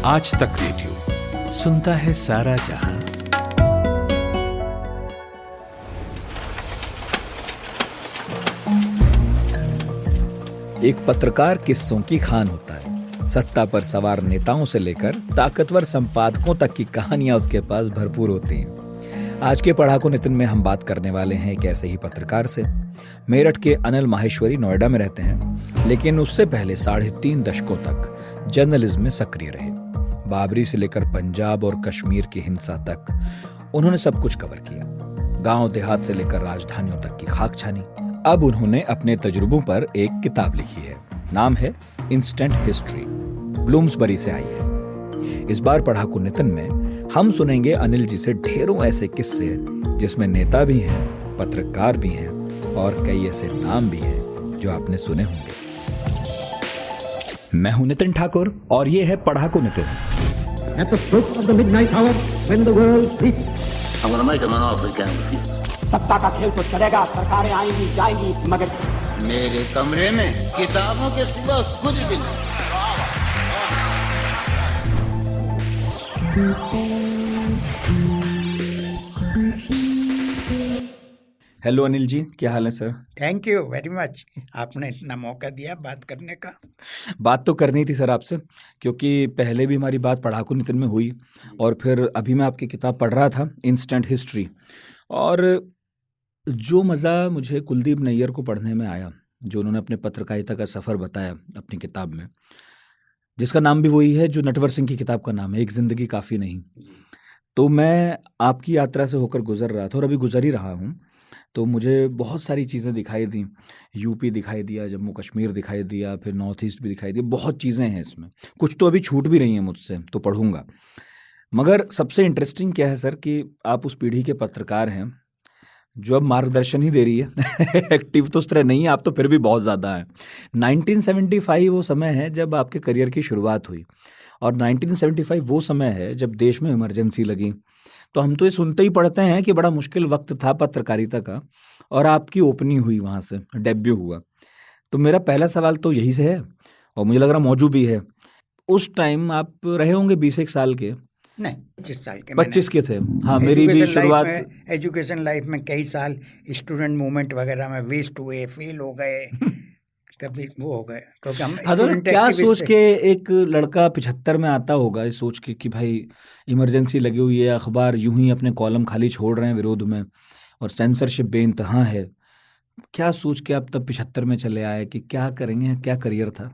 आज तक रेडियो सुनता है सारा जहां। एक पत्रकार किस्सों की खान होता है। सत्ता पर सवार नेताओं से लेकर ताकतवर संपादकों तक की कहानियां उसके पास भरपूर होती हैं। आज के पढ़ाकू नितिन में हम बात करने वाले हैं एक ऐसे ही पत्रकार से। मेरठ के अनिल माहेश्वरी नोएडा में रहते हैं, लेकिन उससे पहले 3.5 दशकों तक जर्नलिज्म में सक्रिय रहे। बाबरी से लेकर पंजाब और कश्मीर की हिंसा तक उन्होंने सब कुछ कवर किया। गांव देहात से लेकर राजधानियों तक की खाक छानी। अब उन्होंने अपने तजुर्बों पर एक किताब लिखी है। नाम है इंस्टेंट हिस्ट्री। ब्लूम्सबरी से आई है। इस बार पढ़ाकू नितिन में हम सुनेंगे अनिल जी से ढेरों ऐसे किस्से जिसमें नेता भी हैं, पत्रकार भी हैं और कई ऐसे नाम भी हैं जो आपने सुने होंगे। मैं हूं नितिन ठाकुर और ये है पढ़ाकू Nitin. At the stroke of the midnight hour, when the world sleeps, I'm going to make him an offer again with you. सत्ता का खेल तो चलेगा, सरकारें आएंगी जाएंगी, मगर मेरे कमरे में किताबों के सिवा कुछ भी नहीं। हेलो अनिल जी, क्या हाल है sir? Thank you very much, आपने इतना मौका दिया बात करने का। बात तो करनी थी सर आपसे, क्योंकि पहले भी हमारी बात पढ़ाकू नितिन में हुई और फिर अभी मैं आपकी किताब पढ़ रहा था इंस्टेंट हिस्ट्री, और जो मज़ा मुझे कुलदीप नैयर को पढ़ने में आया, जो उन्होंने अपने पत्रकारिता का सफ़र बताया अपनी किताब में, जिसका नाम भी वही है जो नटवर सिंह की किताब का नाम है, एक ज़िंदगी काफ़ी नहीं। तो मैं आपकी यात्रा से होकर गुजर रहा था और अभी गुजर ही रहा हूँ, तो मुझे बहुत सारी चीज़ें दिखाई दी। यूपी दिखाई दिया, जम्मू कश्मीर दिखाई दिया, फिर नॉर्थ ईस्ट भी दिखाई दिया। बहुत चीज़ें हैं इसमें, कुछ तो अभी छूट भी रही हैं मुझसे, तो पढ़ूंगा। मगर सबसे इंटरेस्टिंग क्या है सर कि आप उस पीढ़ी के पत्रकार हैं जो अब मार्गदर्शन ही दे रही है। एक्टिव तो उस तरह नहीं है आप, तो फिर भी बहुत ज़्यादा है। 1975 वो समय है जब आपके करियर की शुरुआत हुई, और 1975 वो समय है जब देश में इमरजेंसी लगी। तो हम तो ये सुनते ही पढ़ते हैं कि बड़ा मुश्किल वक्त था पत्रकारिता का, और आपकी ओपनिंग हुई वहाँ से, डेब्यू हुआ। तो मेरा पहला सवाल तो यही से है, और मुझे लग रहा मौजूद भी है। उस टाइम आप रहे होंगे 21 साल के? नहीं, 25 साल के। 25 के थे, हाँ। मेरी भी शुरुआत एजुकेशन लाइफ में कई साल स्टूडेंट मूवमेंट वगैरह में वेस्ट हुए, फेल हो गए, कभी वो हो गए, क्योंकि हम स्टूडेंट क्या सोच के एक लड़का 75 में आता होगा, इस सोच के कि भाई इमरजेंसी लगी हुई है, अखबार यूं ही अपने कॉलम खाली छोड़ रहे हैं विरोध में, और सेंसरशिप बेइंतहा है। क्या सोच के आप तब 75 में चले आए कि क्या करेंगे, क्या करियर था?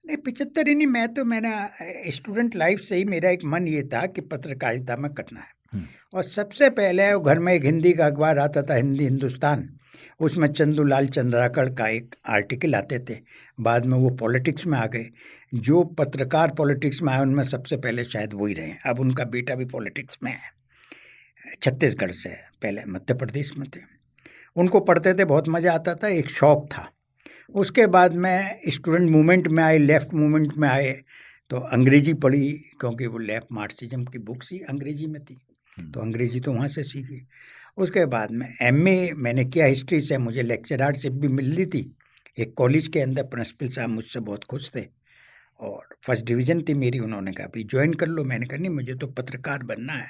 नहीं, 75 ही नहीं, मैंने स्टूडेंट लाइफ से ही मेरा एक मन ये था कि पत्रकारिता में करना है। और सबसे पहले वो घर में एक हिंदी का अखबार आता था, हिंदी हिंदुस्तान, उसमें चंदूलाल चंद्राकर का एक आर्टिकल आते थे। बाद में वो पॉलिटिक्स में आ गए। जो पत्रकार पॉलिटिक्स में आए उनमें सबसे पहले शायद वही रहे। अब उनका बेटा भी पॉलिटिक्स में है, छत्तीसगढ़ से है, पहले मध्य प्रदेश में थे। उनको पढ़ते थे, बहुत मज़ा आता था, एक शौक़ था। उसके बाद में स्टूडेंट मूवमेंट में आए, लेफ़्ट मूवमेंट में आए, तो अंग्रेजी पढ़ी, क्योंकि वो लेफ्ट मार्क्सिज्म की बुक्स ही अंग्रेजी में थी, तो अंग्रेजी तो वहाँ से सीखी। उसके बाद में एमए मैंने किया हिस्ट्री से। मुझे लेक्चरारशिप भी मिल रही थी एक कॉलेज के अंदर। प्रिंसिपल साहब मुझसे बहुत खुश थे और फर्स्ट डिवीज़न थी मेरी। उन्होंने कहा भाई ज्वाइन कर लो। मैंने कहा नहीं, मुझे तो पत्रकार बनना है।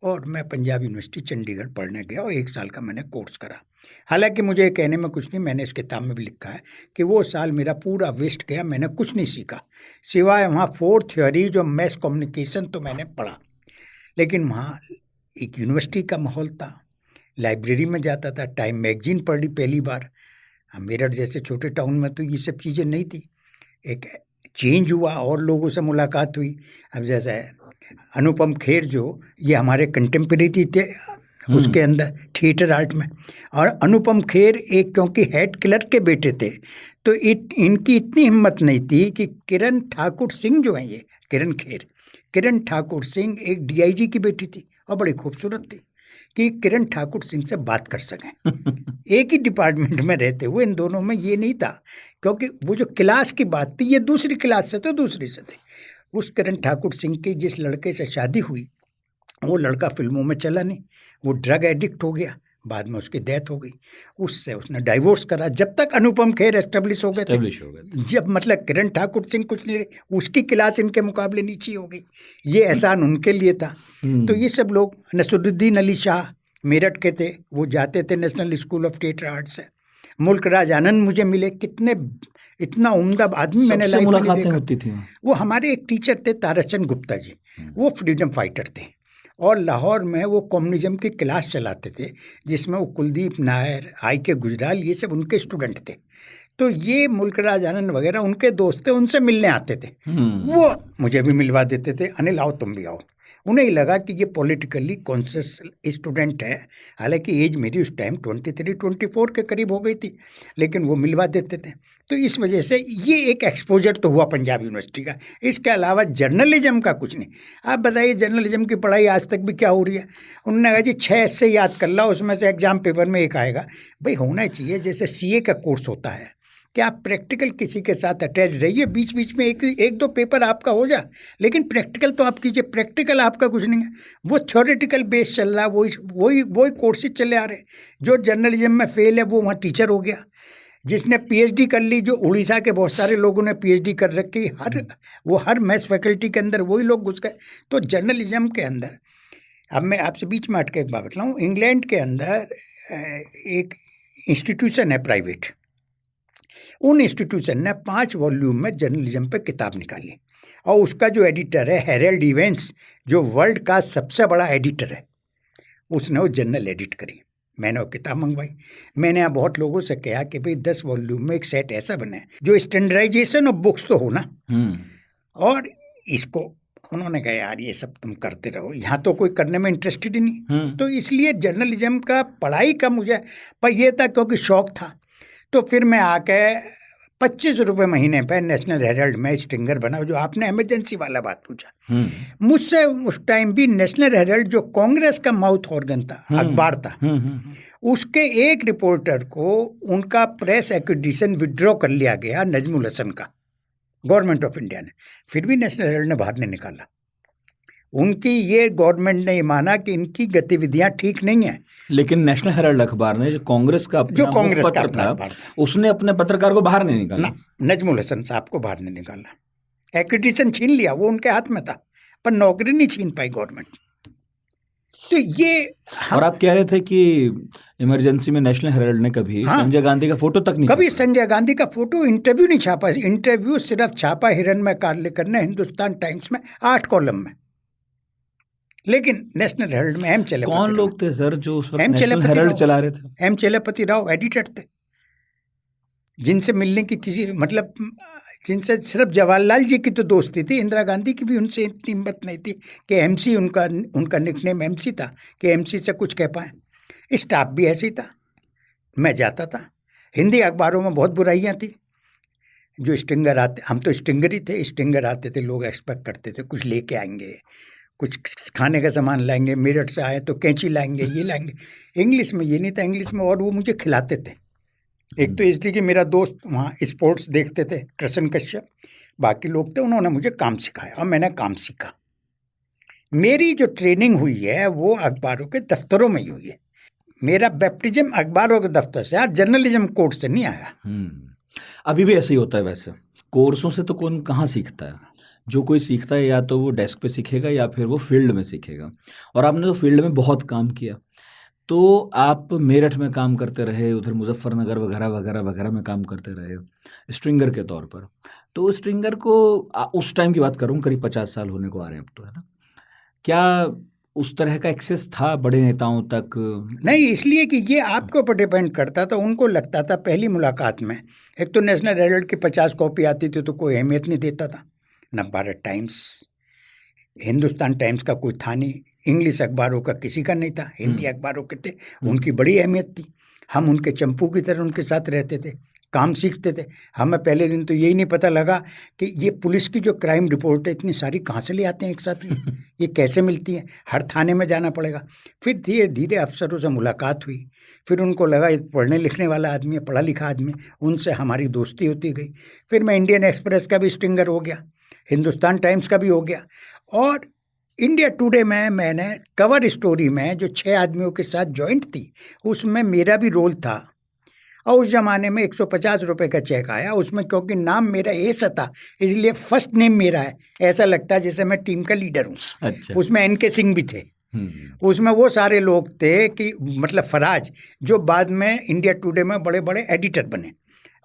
और मैं पंजाब यूनिवर्सिटी चंडीगढ़ पढ़ने गया और 1 साल का मैंने कोर्स करा। हालांकि मुझे ये कहने में कुछ नहीं, मैंने इस किताब में भी लिखा है कि वो साल मेरा पूरा वेस्ट गया। मैंने कुछ नहीं सीखा सिवाय वहाँ 4 थ्योरीज और मैस कम्युनिकेशन तो मैंने पढ़ा। लेकिन वहाँ एक यूनिवर्सिटी का माहौल था, लाइब्रेरी में जाता था, टाइम मैगजीन पढ़ी पहली बार। मेरठ जैसे छोटे टाउन में तो ये सब चीज़ें नहीं थी। एक चेंज हुआ और लोगों से मुलाकात हुई। अब जैसे अनुपम खेर, जो ये हमारे कंटेम्परेरी थे उसके अंदर थिएटर आर्ट में, और अनुपम खेर एक क्योंकि हेड क्लर्क के बेटे थे, तो इनकी इतनी हिम्मत नहीं थी कि किरण ठाकुर सिंह जो हैं, ये किरण ठाकुर सिंह एक डीआईजी की बेटी थी और बड़ी खूबसूरत थी, कि किरण ठाकुर सिंह से बात कर सकें। एक ही डिपार्टमेंट में रहते हुए इन दोनों में ये नहीं था, क्योंकि वो जो क्लास की बात थी, ये दूसरी क्लास से तो दूसरी से थे। उस किरण ठाकुर सिंह की जिस लड़के से शादी हुई, वो लड़का फिल्मों में चला नहीं, वो ड्रग एडिक्ट हो गया, बाद में उसकी डेथ हो गई, उससे उसने डाइवोर्स करा। जब तक अनुपम खेर एस्टेब्लिश हो गए थे, एस्टेब्लिश हो गए थे। जब मतलब किरण ठाकुर सिंह कुछ नहीं, उसकी क्लास इनके मुकाबले नीची हो गई, ये एहसान उनके लिए था। तो ये सब लोग, नसरुद्दीन अली शाह मेरठ के थे, वो जाते थे national school of theatre arts से। मुल्क राज आनंद मुझे मिले, कितने इतना उम्दा आदमी मैंने सबसे लाइफ में नहीं मुलाकातें देखा। होती थी। वो हमारे एक टीचर थे ताराचंद गुप्ता जी, वो फ्रीडम फाइटर थे और लाहौर में वो कम्युनिज्म की क्लास चलाते थे, जिसमें वो कुलदीप नायर, I.K. गुजराल, ये सब उनके स्टूडेंट थे। तो ये मुल्क राज आनंद वगैरह उनके दोस्त थे, उनसे मिलने आते थे। वो मुझे भी मिलवा देते थे, अनिल आओ तुम भी आओ। उन्हें ही लगा कि ये पॉलिटिकली कॉन्शियस स्टूडेंट है, हालांकि एज मेरी उस टाइम 23-24 के करीब हो गई थी, लेकिन वो मिलवा देते थे। तो इस वजह से ये एक एक्सपोजर तो हुआ पंजाब यूनिवर्सिटी का। इसके अलावा जर्नलिज्म का कुछ नहीं। आप बताइए जर्नलिज्म की पढ़ाई आज तक भी क्या हो रही है? उन्होंने कहा जी 6 ऐसे याद कर लो, उसमें से एग्जाम पेपर में एक आएगा। भाई होना चाहिए, जैसे CA का कोर्स होता है कि आप प्रैक्टिकल किसी के साथ अटैच रहिए, बीच बीच में एक दो पेपर आपका हो जा, लेकिन प्रैक्टिकल तो आप कीजिए। प्रैक्टिकल आपका कुछ नहीं है, वो थ्योरेटिकल बेस चल रहा है, वही कोर्सेज चले आ रहे। जो जर्नलिज्म में फेल है वो वहाँ टीचर हो गया, जिसने PhD कर ली, जो उड़ीसा के बहुत सारे लोगों ने PhD कर रखी, हर मैथ्स फैकल्टी के अंदर वही लोग घुस गए। तो जर्नलिज्म के अंदर, अब मैं आपसे बीच में अटके एक बात बताऊँ, इंग्लैंड के अंदर एक इंस्टीट्यूशन है प्राइवेट, उन इंस्टीट्यूशन ने 5 वॉल्यूम में जर्नलिज्म पे किताब निकाली, और उसका जो एडिटर है हेरल्ड इवेंट्स, जो वर्ल्ड का सबसे बड़ा एडिटर है, उसने वो जर्नल एडिट करी। मैंने वो किताब मंगवाई। मैंने यहाँ बहुत लोगों से कहा कि भाई 10 वॉल्यूम में एक सेट ऐसा बने जो स्टैंडर्डाइजेशन ऑफ बुक्स तो हो ना, और इसको उन्होंने कहा यार ये सब तुम करते रहो, यहाँ तो कोई करने में इंटरेस्टेड ही नहीं। तो इसलिए जर्नलिज्म का पढ़ाई का मुझे पर ये था, क्योंकि शौक था। तो फिर मैं आके 25 रुपये महीने पे नेशनल हेराल्ड में स्ट्रिंगर बना। जो आपने इमरजेंसी वाला बात पूछा, मुझसे उस टाइम भी नेशनल हेराल्ड जो कांग्रेस का माउथ ऑर्गन था, अखबार था, उसके एक रिपोर्टर को उनका प्रेस एक्रेडिटेशन विड्रॉ कर लिया गया, नजमुल हसन का, गवर्नमेंट ऑफ इंडिया ने। फिर भी नेशनल हेराल्ड ने बाहर नहीं निकाला। उनकी ये गवर्नमेंट ने माना कि इनकी गतिविधियां ठीक नहीं है। लेकिन नेशनल हेराल्ड अखबार ने जो कांग्रेस का पत्र था, उसने अपने पत्रकार को बाहर नहीं निकाला। नजमुल हसन साहब को बाहर नहीं निकाला, एक्रेडिटेशन छीन लिया, वो उनके हाथ में था, पर नौकरी नहीं छीन पाई गवर्नमेंट। तो ये और आप कह रहे थे कि इमरजेंसी में नेशनल हेराल्ड ने कभी संजय गांधी का फोटो तक नहीं, कभी संजय गांधी का फोटो, इंटरव्यू नहीं छापा। इंटरव्यू सिर्फ छापा हिरण्मय कार्लेकर ने हिंदुस्तान टाइम्स में 8 कॉलम में, लेकिन नेशनल हेराल्ड में एम चलपति। कौन लोग थे सर जो उस वक्त नेशनल हेराल्ड चला रहे थे? एम चलपति राव एडिटर थे, जिनसे मिलने की किसी मतलब, जिनसे सिर्फ जवाहरलाल जी की तो दोस्ती थी, इंदिरा गांधी की भी उनसे इतनी हिम्मत नहीं थी कि MC, उनका निकनेम MC था, कि MC से कुछ कह पाए। स्टाफ भी ऐसे ही था। मैं जाता था, हिंदी अखबारों में बहुत बुराइयां थी। जो स्टिंगर आते, हम तो स्टिंगर ही थे, स्टिंगर आते थे, लोग एक्सपेक्ट करते थे कुछ लेके आएंगे, कुछ खाने का सामान लाएंगे, मेरठ से आए तो कैंची लाएंगे, ये लाएंगे। इंग्लिश में ये नहीं था, इंग्लिश में, और वो मुझे खिलाते थे। एक तो इसलिए कि मेरा दोस्त वहाँ स्पोर्ट्स देखते थे, कृष्ण कश्यप, बाकी लोग थे, उन्होंने मुझे काम सिखाया और मैंने काम सीखा। मेरी जो ट्रेनिंग हुई है वो अखबारों के दफ्तरों में ही हुई है। मेरा बैप्टिज्म अखबारों के दफ्तर से, यार जर्नलिज्म कोर्स से नहीं आया। अभी भी ऐसे ही होता है वैसे, कोर्सों से तो कौन कहाँ सीखता है। जो कोई सीखता है या तो वो डेस्क पे सीखेगा या फिर वो फील्ड में सीखेगा। और आपने तो फील्ड में बहुत काम किया, तो आप मेरठ में काम करते रहे, उधर मुजफ्फरनगर वगैरह वगैरह वगैरह में काम करते रहे स्ट्रिंगर के तौर पर। तो स्ट्रिंगर को उस टाइम की बात करूँ, करीब 50 साल होने को आ रहे हैं अब तो, है ना? क्या उस तरह का एक्सेस था बड़े नेताओं तक? नहीं, इसलिए कि ये आपके ऊपर डिपेंड करता था। उनको लगता था पहली मुलाकात में, एक तो नेशनल हेराल्ड की 50 कॉपी आती थी तो कोई अहमियत नहीं देता था, न भारत टाइम्स, हिंदुस्तान टाइम्स का कोई था नहीं, इंग्लिश अखबारों का किसी का नहीं था, हिंदी अखबारों के थे, उनकी बड़ी अहमियत थी। हम उनके चंपू की तरह उनके साथ रहते थे, काम सीखते थे। हमें पहले दिन तो यही नहीं पता लगा कि ये पुलिस की जो क्राइम रिपोर्ट है इतनी सारी कहाँ से ले आते हैं एक साथ, ये कैसे मिलती हैं, हर थाने में जाना पड़ेगा। फिर धीरे धीरे अफसरों से मुलाकात हुई, फिर उनको लगा ये पढ़ने लिखने वाला आदमी है, पढ़ा लिखा आदमी, उनसे हमारी दोस्ती होती गई। फिर मैं इंडियन एक्सप्रेस का भी स्ट्रिंगर हो गया, हिंदुस्तान टाइम्स का भी हो गया, और इंडिया टुडे में मैंने कवर स्टोरी में जो 6 आदमियों के साथ जॉइंट थी, उसमें मेरा भी रोल था। और उस ज़माने में 150 रुपये का चेक आया उसमें, क्योंकि नाम मेरा एस था इसलिए फर्स्ट नेम मेरा है, ऐसा लगता है जैसे मैं टीम का लीडर हूँ। अच्छा। उसमें NK सिंह भी थे, उसमें वो सारे लोग थे कि मतलब फराज जो बाद में इंडिया टुडे में बड़े बड़े एडिटर बने,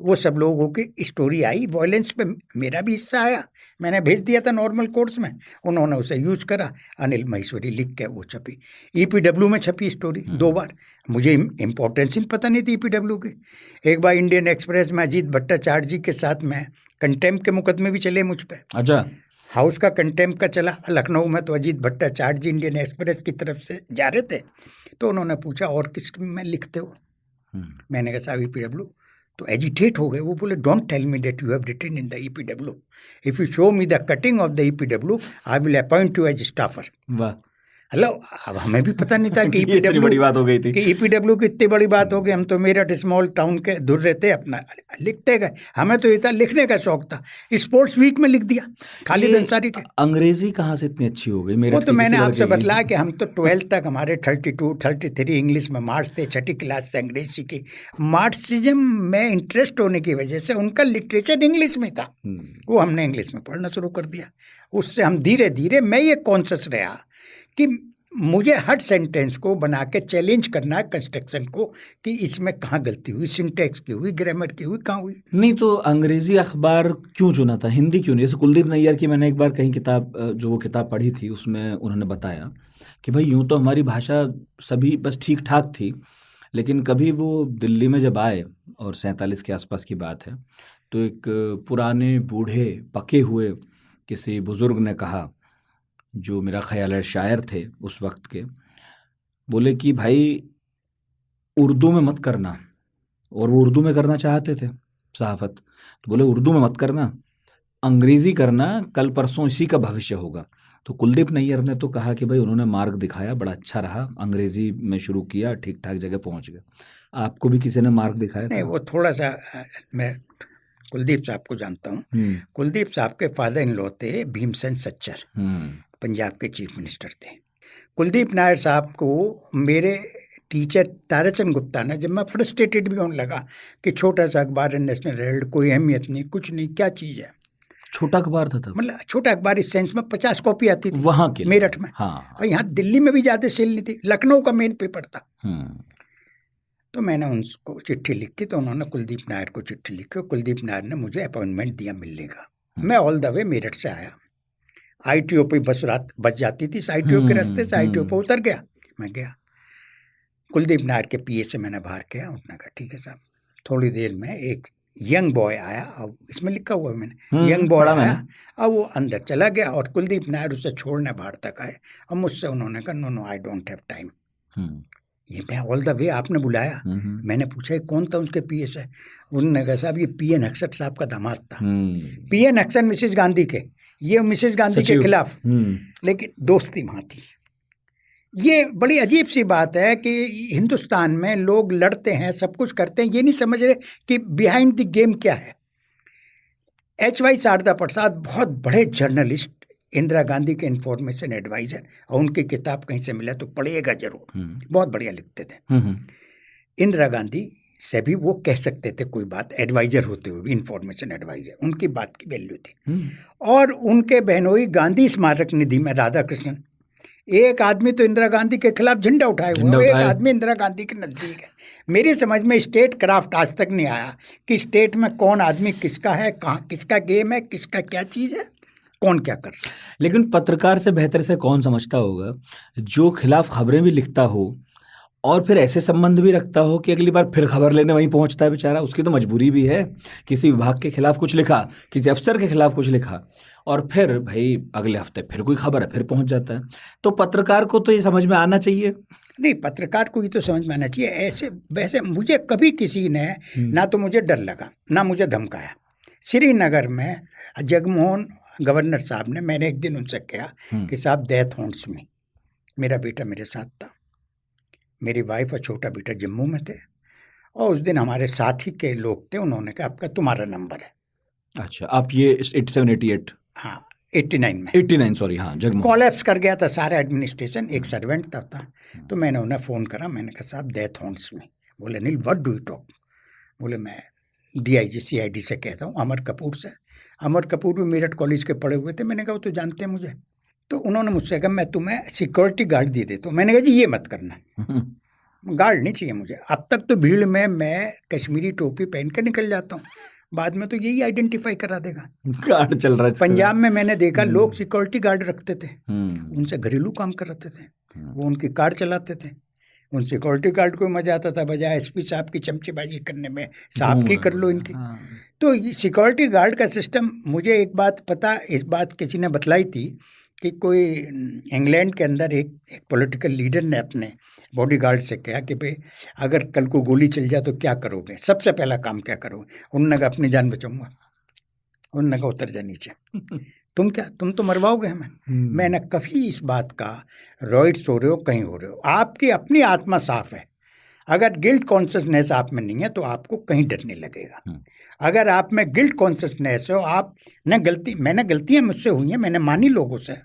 वो सब लोगों की स्टोरी आई। वॉयलेंस पे मेरा भी हिस्सा आया, मैंने भेज दिया था नॉर्मल कोर्स में, उन्होंने उसे यूज करा, अनिल महेश्वरी लिख के वो छपी, EPW में छपी स्टोरी 2 बार। मुझे इम्पोर्टेंस ही पता नहीं थी EPW की। एक बार इंडियन एक्सप्रेस में अजीत भट्टाचार्य जी के साथ में कंटेम्प्ट के मुकदमे भी चले मुझ पर। अच्छा। हाउस का कंटेम्प्ट का चला लखनऊ में, तो अजीत भट्टाचार्य जी इंडियन एक्सप्रेस की तरफ से जा रहे थे, तो उन्होंने पूछा और किस में लिखते हो? मैंने कहा साहब EPW। तो एजिटेट हो गए, वो बोले don't tell me that you have written in the EPW, if you show me the cutting of the EPW I will appoint you as staffer. वाह। हेलो, अब हमें भी पता नहीं था कि ये इतनी बड़ी बात हो गई थी कि EPW की इतनी बड़ी बात हो गई। हम तो मेरठ स्मॉल टाउन के दूर रहते, अपना लिखते गए, हमें तो ये था लिखने का शौक था। स्पोर्ट्स वीक में लिख दिया खालिद अंसारी के। अंग्रेजी कहाँ से इतनी अच्छी हो गई? मेरे वो तो मैंने आपसे बतलाया कि हम तो 12th तक हमारे 32-33 इंग्लिश में मार्क्स थे, 6ठी क्लास से अंग्रेजी सीखी। मार्क्सिज्म में इंटरेस्ट होने की वजह से उनका लिटरेचर इंग्लिश में था, वो हमने इंग्लिश में पढ़ना शुरू कर दिया। उससे हम धीरे धीरे, मैं ये कॉन्शियस रहा कि मुझे हर सेंटेंस को बना के चैलेंज करना है कंस्ट्रक्शन को, कि इसमें कहाँ गलती हुई, सिंटैक्स की हुई, ग्रामर की हुई, कहाँ हुई। नहीं तो अंग्रेजी अखबार क्यों चुना था, हिंदी क्यों नहीं? जैसे कुलदीप नैयर की मैंने एक बार कहीं किताब, जो वो किताब पढ़ी थी, उसमें उन्होंने बताया कि भाई यूँ तो हमारी भाषा सभी बस ठीक ठाक थी, लेकिन कभी वो दिल्ली में जब आए, और 47 के आसपास की बात है, तो एक पुराने बूढ़े पके हुए किसी बुज़ुर्ग ने कहा, जो मेरा ख्याल है शायर थे उस वक्त के, बोले कि भाई उर्दू में मत करना, और वो उर्दू में करना चाहते थे सहाफ़त, तो बोले उर्दू में मत करना, अंग्रेज़ी करना, कल परसों इसी का भविष्य होगा। तो कुलदीप नैयर ने तो कहा कि भाई उन्होंने मार्ग दिखाया, बड़ा अच्छा रहा, अंग्रेज़ी में शुरू किया, ठीक ठाक जगह पहुंच गए। आपको भी किसी ने मार्ग दिखाया? नहीं, वो थोड़ा सा, मैं कुलदीप साहब को जानता हूँ। कुलदीप साहब के फादर इन लॉ थे भीमसेन सच्चर, पंजाब के चीफ मिनिस्टर थे। कुलदीप नायर साहब को मेरे टीचर ताराचंद गुप्ता ने, जब मैं फ्रस्ट्रेटेड भी होने लगा कि छोटा सा अखबार है नेशनल हेराल्ड, कोई अहमियत नहीं, कुछ नहीं, क्या चीज़ है, छोटा अखबार था तब, मतलब छोटा अखबार इस सेंस में 50 कॉपी आती थी वहाँ के मेरठ में। हाँ। और यहाँ दिल्ली में भी ज़्यादा सेल नहीं थी, लखनऊ का मेन पेपर था। तो मैंने उनको चिट्ठी लिखी, तो उन्होंने कुलदीप नायर को चिट्ठी लिखी, और कुलदीप नायर ने मुझे अपॉइंटमेंट दिया मिलने का। मैं ऑल द वे मेरठ से आया, ITO पे बस जाती थी, ITO के रास्ते से ITO पे उतर गया, मैं गया। कुलदीप नायर के PA से मैंने बाहर किया, उन्होंने कहा ठीक है साहब। थोड़ी देर में एक यंग बॉय आया, अब इसमें लिखा हुआ है मैंने, यंग बॉय आया, अब वो अंदर चला गया, और कुलदीप नायर उसे छोड़ने बाहर तक आए, और मुझसे उन्होंने कहा no I don't have time. ये मैं ऑल द वे आपने बुलाया, मैंने पूछा कौन था उनके PA से, उन्होंने कहा साहब ये PN अक्सर साहब का दामाद था। PN अक्सर मिसेज गांधी के, ये मिसेज गांधी के खिलाफ, लेकिन दोस्ती वहाँ थी। ये बड़ी अजीब सी बात है कि हिंदुस्तान में लोग लड़ते हैं, सब कुछ करते हैं, ये नहीं समझ रहे कि बिहाइंड द गेम क्या है। HY शारदा प्रसाद बहुत बड़े जर्नलिस्ट, इंदिरा गांधी के इंफॉर्मेशन एडवाइजर, और उनकी किताब कहीं से मिला तो पढ़िएगा जरूर, बहुत बढ़िया लिखते थे। इंदिरा गांधी से भी वो कह सकते थे कोई बात, एडवाइजर होते हुए भी, इंफॉर्मेशन एडवाइजर, उनकी बात की वैल्यू थी। और उनके बहनोई गांधी स्मारक निधि में राधा कृष्णन, एक आदमी तो इंदिरा गांधी के खिलाफ झंडा उठाए हुए, एक आदमी इंदिरा गांधी के नज़दीक है। मेरी समझ में स्टेट क्राफ्ट आज तक नहीं आया कि स्टेट में कौन आदमी किसका है, कहाँ किसका गेम है, किसका क्या चीज़ है, कौन क्या कर रहा है। लेकिन पत्रकार से बेहतर से कौन समझता होगा जो खिलाफ खबरें भी लिखता हो, और फिर ऐसे संबंध भी रखता हो कि अगली बार फिर खबर लेने वहीं पहुंचता है बेचारा। उसकी तो मजबूरी भी है, किसी विभाग के खिलाफ कुछ लिखा, किसी अफसर के खिलाफ कुछ लिखा, और फिर भाई अगले हफ्ते फिर कोई खबर है, फिर पहुंच जाता है। तो पत्रकार को तो ये समझ में आना चाहिए। नहीं, पत्रकार को ये तो समझ में आना चाहिए। ऐसे वैसे मुझे कभी किसी ने ना तो मुझे डर लगा, ना मुझे धमकाया। श्रीनगर में जगमोहन गवर्नर साहब ने, मैंने एक दिन उनसे कहा कि साहब डेथ होन्स में, मेरा बेटा मेरे साथ था, मेरी वाइफ और छोटा बेटा जम्मू में थे, और उस दिन हमारे साथी के लोग थे, उन्होंने कहा आपका तुम्हारा नंबर है। अच्छा, आप ये 8788? हाँ, 89 में 89 सॉरी, हाँ, जगमोहन। कॉलेप्स कर गया था सारा एडमिनिस्ट्रेशन। एक सर्वेंट था तो मैंने उन्हें फ़ोन करा, मैंने कहा साहब डेथ हॉन्ट्स में। बोले Anil what do you talk? बोले मैं DIG CID से कहता हूँ, अमर कपूर से। अमर कपूर भी मेरठ कॉलेज के पढ़े हुए थे। मैंने कहा वो तो जानते हैं मुझे। तो उन्होंने मुझसे कहा मैं तुम्हें सिक्योरिटी गार्ड दे देता हूँ। मैंने कहा जी ये मत करना, गार्ड नहीं चाहिए मुझे। अब तक तो भीड़ में मैं कश्मीरी टोपी पहन के निकल जाता हूँ, बाद में तो यही आइडेंटिफाई करा देगा। गार्ड चल रहा है पंजाब में मैंने देखा लोग सिक्योरिटी गार्ड रखते थे, हम्म, उनसे घरेलू काम कराते थे, वो उनकी कार चलाते थे। उन सिक्योरिटी गार्ड को मजा आता था, बजाय SP साहब की चमचेबाजी करने में साहब की कर लो इनकी। तो ये सिक्योरिटी गार्ड का सिस्टम, मुझे एक बात पता, इस बात किसी ने बतलाई थी कि कोई इंग्लैंड के अंदर एक पॉलिटिकल लीडर ने अपने बॉडीगार्ड से कहा कि भाई अगर कल को गोली चल जाए तो क्या करोगे, सबसे पहला काम क्या करोगे? उन्होंने कहा अपनी जान बचाऊंगा। उन्होंने कहा उतर जा नीचे। तुम क्या, तुम तो मरवाओगे हमें। मैंने कभी इस बात का रॉइड्स हो रहे हो कहीं हो रहे हो, आपकी अपनी आत्मा साफ है। अगर गिल्ट कॉन्शियसनेस आप में नहीं है तो आपको कहीं डर नहीं लगेगा। अगर आप में गिल्ट कॉन्शियसनेस हो, आप ने गलती, मैंने गलतियां मुझसे हुई हैं, मैंने मानी लोगों से।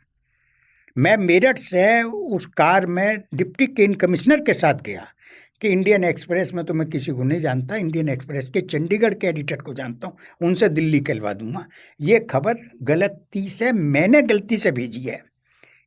मैं मेरठ से उस कार में डिप्टी केन कमिश्नर के साथ गया कि इंडियन एक्सप्रेस में तो मैं किसी को नहीं जानता, इंडियन एक्सप्रेस के चंडीगढ़ के एडिटर को जानता हूँ, उनसे दिल्ली कहलवा दूंगा। ये खबर गलती से मैंने गलती से भेजी है,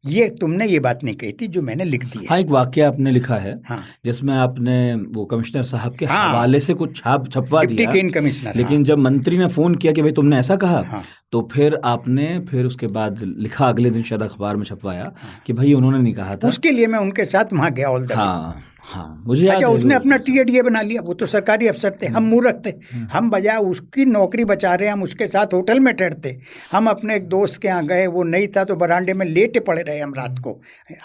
ये तुमने ये बात नहीं कही थी जो मैंने लिख दी है। हाँ, एक वाक्य आपने लिखा है हाँ। जिसमें आपने वो कमिश्नर साहब के हाँ। हवाले से कुछ छपवा डिप्टी दिया, केन कमिश्नर। लेकिन जब मंत्री ने फोन किया कि भाई तुमने ऐसा कहा, हाँ। तो फिर आपने फिर उसके बाद लिखा, अगले दिन शायद अखबार में छपवाया कि भाई उन्होंने नहीं कहा था। उसके लिए मैं उनके साथ वहाँ गया ऑल द वे। हाँ हाँ, मुझे याद अच्छा, है उसने वो। अपना TADA बना लिया, वो तो सरकारी अफसर थे, हम मूर्ख थे। हम बजाय उसकी नौकरी बचा रहे, हम उसके साथ होटल में ठहरते। हम अपने एक दोस्त के यहाँ गए, वो नहीं था तो बरामदे में लेटे पड़े रहे हम रात को।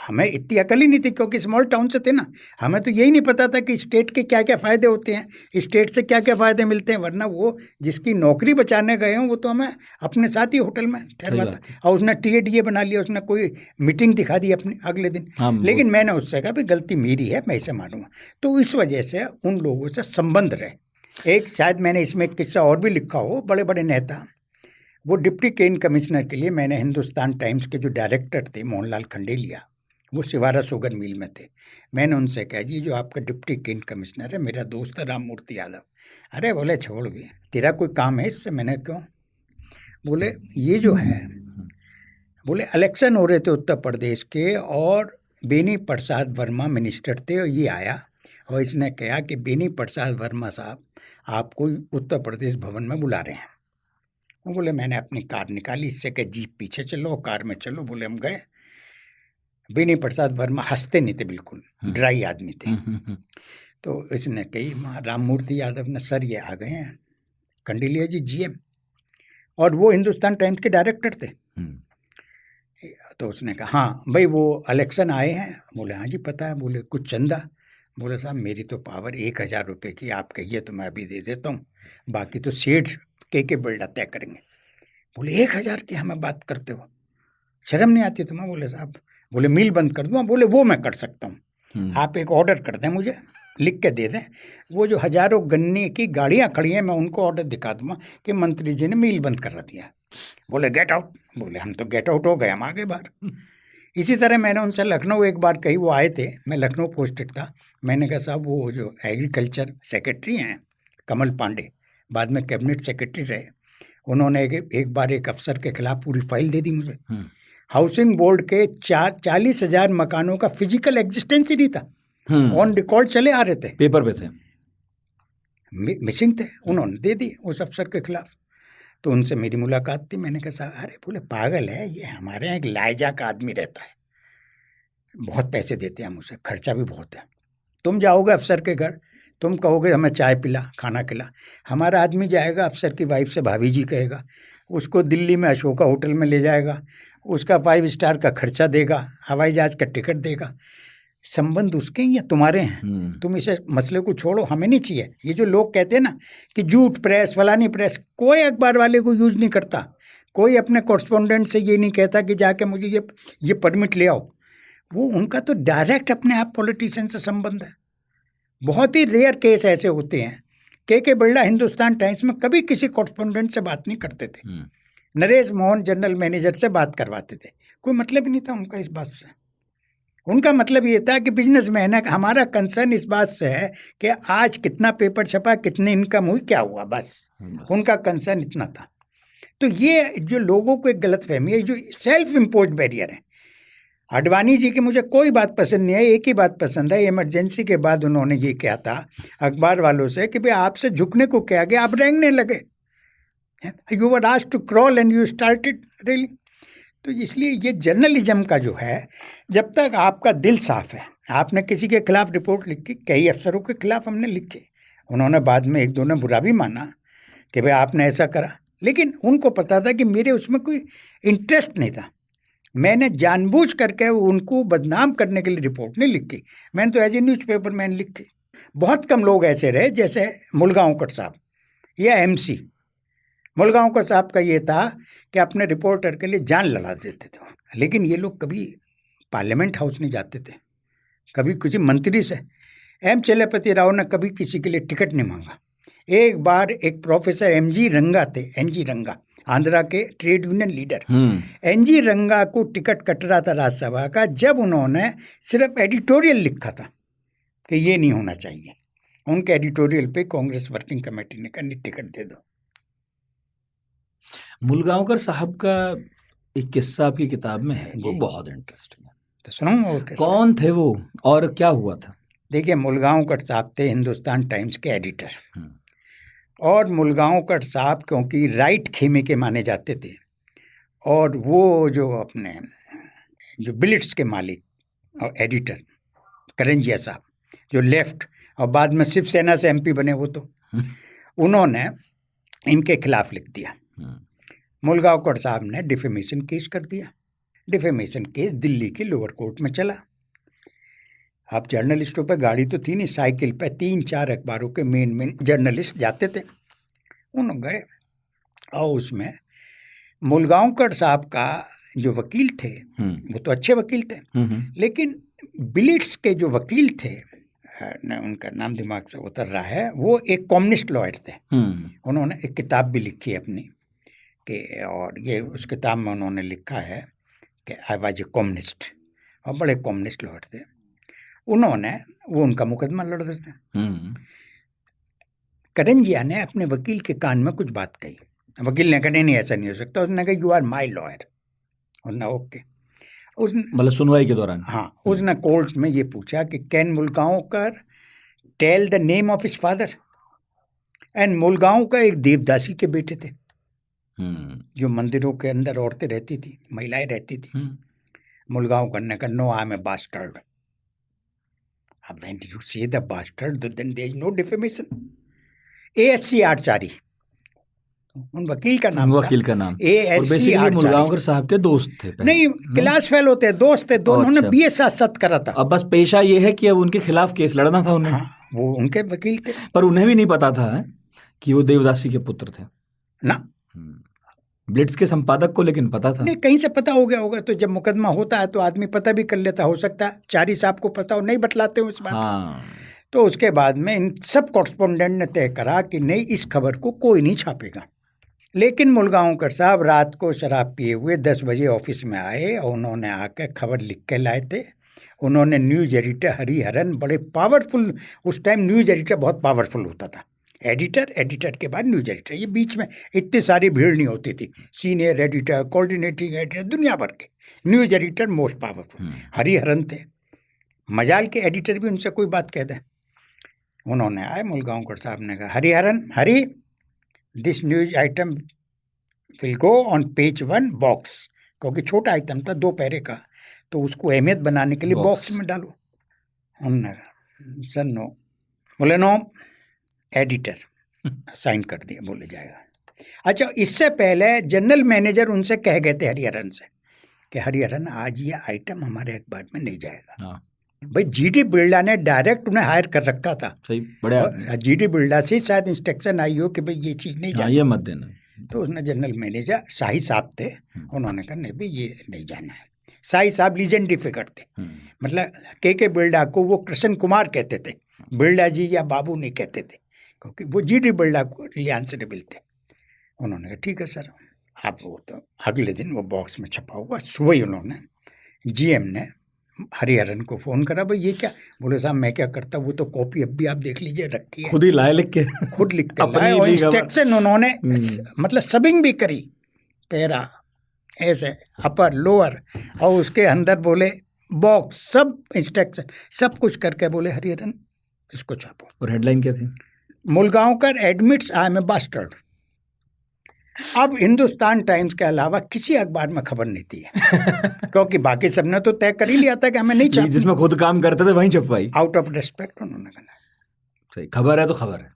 हमें इतनी अकल ही नहीं थी क्योंकि स्मॉल टाउन से थे ना, हमें तो यही नहीं पता था कि स्टेट के क्या क्या फ़ायदे होते हैं, स्टेट से क्या क्या फ़ायदे मिलते हैं। वरना वो जिसकी नौकरी बचाने गए हों वो तो हमें अपने साथ ही होटल में ठहरवाता। और उसने TADA बना लिया, उसने कोई मीटिंग दिखा दी अपनी अगले दिन। लेकिन मैंने उससे कहा भी गलती मेरी है, मैं इसे मानूंगा। तो इस वजह से उन लोगों से संबंध रहे। एक शायद मैंने इसमें एक किस्सा और भी लिखा हो, बड़े बड़े नेता, वो डिप्टी केन कमिश्नर के लिए मैंने हिंदुस्तान टाइम्स के जो डायरेक्टर थे मोहनलाल खंडेलिया, वो सिवारा शुगर मिल में थे। मैंने उनसे कहा जी जो आपका डिप्टी केन कमिश्नर है मेरा दोस्त है राममूर्ति यादव। अरे बोले छोड़ भी, तेरा कोई काम है इससे? मैंने क्यों? बोले ये जो है, बोले इलेक्शन हो रहे थे उत्तर प्रदेश के और बेनी प्रसाद वर्मा मिनिस्टर थे, और ये आया और इसने कहा कि बेनी प्रसाद वर्मा साहब आपको उत्तर प्रदेश भवन में बुला रहे हैं। वो बोले मैंने अपनी कार निकाली, इससे कहा जीप पीछे चलो, कार में चलो। बोले हम गए। बेनी प्रसाद वर्मा हंसते नहीं थे, बिल्कुल ड्राई आदमी थे। तो इसने कही राममूर्ति यादव ने, सर ये आ गए हैं खंडेलिया जी GM, और वो हिंदुस्तान टाइम्स के डायरेक्टर थे। तो उसने कहा हाँ भाई वो इलेक्शन आए हैं। बोले हाँ जी पता है। बोले कुछ चंदा? बोले साहब मेरी तो पावर 1000 रुपये की, आप कहिए तो मैं अभी दे देता हूँ, बाकी तो सेठ के बिल्डा तय करेंगे। बोले 1000 की हमें बात करते हो, शर्म नहीं आती तुम्हें? बोले साहब, बोले मिल बंद कर दूँ? बोले वो मैं कर सकता हूँ, आप एक ऑर्डर कर दें, मुझे लिख के दे दें। वो जो हजारों गन्ने की गाड़ियाँ खड़ी हैं, मैं उनको ऑर्डर दिखा दूँगा कि मंत्री जी ने मिल बंद करा दिया। बोले गेट आउट। बोले हम तो गेट आउट हो गए, हम आगे बाहर। इसी तरह मैंने उनसे लखनऊ एक बार कही, वो आए थे, मैं लखनऊ पोस्टेड था। मैंने कहा साहब वो जो एग्रीकल्चर सेक्रेटरी हैं कमल पांडे, बाद में कैबिनेट सेक्रेटरी रहे, उन्होंने एक बार एक अफसर के खिलाफ पूरी फाइल दे दी मुझे। हाउसिंग बोर्ड के 40,000 मकानों का फिजिकल एग्जिस्टेंस ही नहीं था, ऑन रिकॉर्ड चले आ रहे थे, पेपर पे थे, मिसिंग थे, उन्होंने दे दी उस अफसर के खिलाफ। तो उनसे मेरी मुलाकात थी। मैंने कहा साहब, अरे बोले पागल है ये, हमारे यहाँ एक लायजा का आदमी रहता है, बहुत पैसे देते हैं मुझे, खर्चा भी बहुत है। तुम जाओगे अफसर के घर, तुम कहोगे हमें चाय पिला, खाना खिला, हमारा आदमी जाएगा अफसर की वाइफ से भाभी जी कहेगा, उसको दिल्ली में अशोका होटल में ले जाएगा, उसका 5 स्टार का खर्चा देगा, हवाई जहाज का टिकट देगा। संबंध उसके हैं या तुम्हारे हैं? तुम इसे मसले को छोड़ो, हमें नहीं चाहिए। ये जो लोग कहते हैं ना कि झूठ प्रेस फलानी प्रेस, कोई अखबार वाले को यूज़ नहीं करता, कोई अपने कॉरेस्पॉन्डेंट से ये नहीं कहता कि जाके मुझे ये परमिट ले आओ। वो उनका तो डायरेक्ट अपने आप पॉलिटिशियन से संबंध है। बहुत ही रेयर केस ऐसे होते हैं। के बिरला हिंदुस्तान टाइम्स में कभी किसी कॉरेस्पॉन्डेंट से बात नहीं करते थे, नरेश मोहन जनरल मैनेजर से बात करवाते थे। कोई मतलब ही नहीं था उनका इस बात से। उनका मतलब ये था कि बिजनेसमैन है, हमारा कंसर्न इस बात से है कि आज कितना पेपर छपा, कितनी इनकम हुई, क्या हुआ, बस उनका कंसर्न इतना था। तो ये जो लोगों को एक गलतफहमी है, जो सेल्फ इम्पोज्ड बैरियर है। आडवाणी जी की मुझे कोई बात पसंद नहीं है, एक ही बात पसंद है, इमरजेंसी के बाद उन्होंने ये कहा था अखबार वालों से कि भाई आपसे झुकने को क्या गया, आप रेंगने लगे, you were asked to crawl and you started railing. तो इसलिए ये जर्नलिज्म का जो है, जब तक आपका दिल साफ है, आपने किसी के खिलाफ रिपोर्ट लिखी, कई अफसरों के खिलाफ हमने लिखी, उन्होंने बाद में एक दो ने बुरा भी माना कि भाई आपने ऐसा करा, लेकिन उनको पता था कि मेरे उसमें कोई इंटरेस्ट नहीं था। मैंने जानबूझ करके उनको बदनाम करने के लिए रिपोर्ट नहीं लिखी, मैंने तो एज ए न्यूज़पेपर मैन लिखी। बहुत कम लोग ऐसे रहे, जैसे मुलगांवकर साहब या MC मुलगांवकर साहब का ये था कि अपने रिपोर्टर के लिए जान लड़ा देते थे। लेकिन ये लोग कभी पार्लियामेंट हाउस नहीं जाते थे, कभी किसी मंत्री से, M चलपति राव ने कभी किसी के लिए टिकट नहीं मांगा। एक बार एक प्रोफेसर NG रंगा थे, NG रंगा, आंध्रा के ट्रेड यूनियन लीडर, NG रंगा को टिकट कट रहा था राज्यसभा का, जब उन्होंने सिर्फ एडिटोरियल लिखा था कि ये नहीं होना चाहिए, उनके एडिटोरियल पे कांग्रेस वर्किंग कमेटी ने कहा टिकट दे दो। मुलगांवकर साहब का एक किस्सा आपकी किताब में है, वो जी। बहुत इंटरेस्टिंग है। तो सुनाऊँ वो किस्सा? कौन थे वो और क्या हुआ था? देखिए, मुलगांवकर साहब थे हिंदुस्तान टाइम्स के एडिटर, और मुलगांवकर साहब क्योंकि राइट खेमे के माने जाते थे, और वो जो अपने जो बिलिट्स के मालिक और एडिटर करंजिया साहब जो लेफ्ट और बाद में शिवसेना से MP बने, वो तो उन्होंने इनके खिलाफ लिख दिया। मुलगांवकर साहब ने डिफेमेशन केस कर दिया। डिफेमेशन केस दिल्ली की लोअर कोर्ट में चला। अब जर्नलिस्टों पे गाड़ी तो थी नहीं, साइकिल पे 3-4 अखबारों के मेन जर्नलिस्ट जाते थे, उन्होंने गए, और उसमें मुलगांवकर साहब का जो वकील थे वो तो अच्छे वकील थे, लेकिन बिलिट्स के जो वकील थे, उनका नाम दिमाग से उतर रहा है, वो एक कम्युनिस्ट लॉयर थे। उन्होंने एक किताब भी लिखी है अपनी कि, और ये उस किताब में उन्होंने लिखा है कि आई वाज ए कम्युनिस्ट, और बड़े कम्युनिस्ट लॉयर थे। उन्होंने वो उनका मुकदमा लड़ रहे थे। करंजिया ने अपने वकील के कान में कुछ बात कही, वकील ने कहा नहीं ऐसा नहीं हो सकता, उसने कहा यू आर माई लॉयर, उसने ओके, उसने मतलब सुनवाई के दौरान, हाँ, उसने कोर्ट में ये पूछा कि can Mulgaonkar tell the name of his father, and Mulgaonkar एक देवदासी के बेटे थे, जो मंदिरों के अंदर औरतें रहती थी, महिलाएं रहती थी। मुलगांवकर ने कहा no, I am a bastard. अब when you say the bastard then there is no defamation. ASC Acharya उन वकील का नाम, वकील का नाम, ASC आचार्य मुलगांवकर साहब के दोस्त थे पहले। नहीं, क्लास फेल होते, दोस्त थे दोनों, ने BA साथ करा था। अब बस पेशा ये है कि अब उनके खिलाफ केस लड़ना था उन्हें। हाँ, वो उनके वकील थे, पर उन्हें भी नहीं पता था कि वो देवदासी के पुत्र थे ना। ब्लिट्स के संपादक को लेकिन पता था। नहीं, कहीं से पता हो गया होगा, तो जब मुकदमा होता है तो आदमी पता भी कर लेता, हो सकता है चारी साहब को पता हो, नहीं बतलाते हो इस बात को। तो उसके बाद में इन सब कॉरेस्पोंडेंट ने तय करा कि नहीं, इस खबर को कोई नहीं छापेगा। लेकिन मुलगांवकर साहब रात को शराब पिए हुए 10 बजे ऑफिस में आए, और उन्होंने आकर खबर लिख के लाए थे। उन्होंने न्यूज़ एडिटर हरिहरन, बड़े पावरफुल, उस टाइम न्यूज़ एडिटर बहुत पावरफुल होता था, एडिटर के बाद न्यूज़ एडिटर, ये बीच में इतनी सारी भीड़ नहीं होती थी, सीनियर एडिटर, कोऑर्डिनेटिंग एडिटर, दुनिया भर के, news editor most powerful Hariharan थे। मजाल के एडिटर भी उनसे कोई बात कह दे। उन्होंने आए, मुलगांवकर साहब ने कहा Hariharan, Hari this news item will go on page 1 box, क्योंकि छोटा आइटम था 2 पैरे का, तो उसको अहमियत बनाने के लिए बॉक्स में डालो। उन्होंने कहा सर नो, बोले नो, एडिटर साइन कर दिया, बोले जाएगा। अच्छा, इससे पहले जनरल मैनेजर उनसे कह गए थे हरिहरन से कि हरिहरन आज ये आइटम हमारे अखबार में नहीं जाएगा। भाई GD बिरला ने डायरेक्ट उन्हें हायर कर रखा था, सही, बढ़िया। GD बिरला से शायद इंस्ट्रक्शन आई हो कि भाई ये चीज़ नहीं जाना, ये मत देना। तो उसने जनरल मैनेजर शाही साहब थे, उन्होंने कहा नहीं भाई ये नहीं जाना है। शाही साहब लीजेंडरी फिगर थे, मतलब के बिरला को वो कृष्ण कुमार कहते थे, बिरला जी या बाबू नहीं कहते थे, क्योंकि वो GD बिरला को लियांसरेबल थे। उन्होंने कहा ठीक है सर, अब वो तो अगले दिन वो बॉक्स में छपा हुआ, सुबह ही उन्होंने जीएम ने हरिहरन को फ़ोन करा, भाई ये क्या? बोले साहब मैं क्या करता, वो तो कॉपी अब भी आप देख लीजिए रखी है, खुद ही लाए लिख के खुद लिख के अपनी लाए, और ली खबर। इंस्ट्रक्शन उन्होंने मतलब सबिंग भी करी, पैरा ऐसे अपर लोअर, और उसके अंदर बोले बॉक्स, सब इंस्ट्रक्शन सब कुछ करके बोले हरिहरन इसको छापो। और हेडलाइन क्या थी? Mulgaonkar admits I am a bastard. अब हिंदुस्तान टाइम्स के अलावा किसी अखबार में खबर नहीं थी क्योंकि बाकी सबने तो तय कर ही लिया था कि हमें नहीं छापनी, जिसमें खुद काम करते थे वहीं छपवाई। आउट ऑफ रिस्पेक्ट उन्होंने कहा सही, खबर है तो खबर है।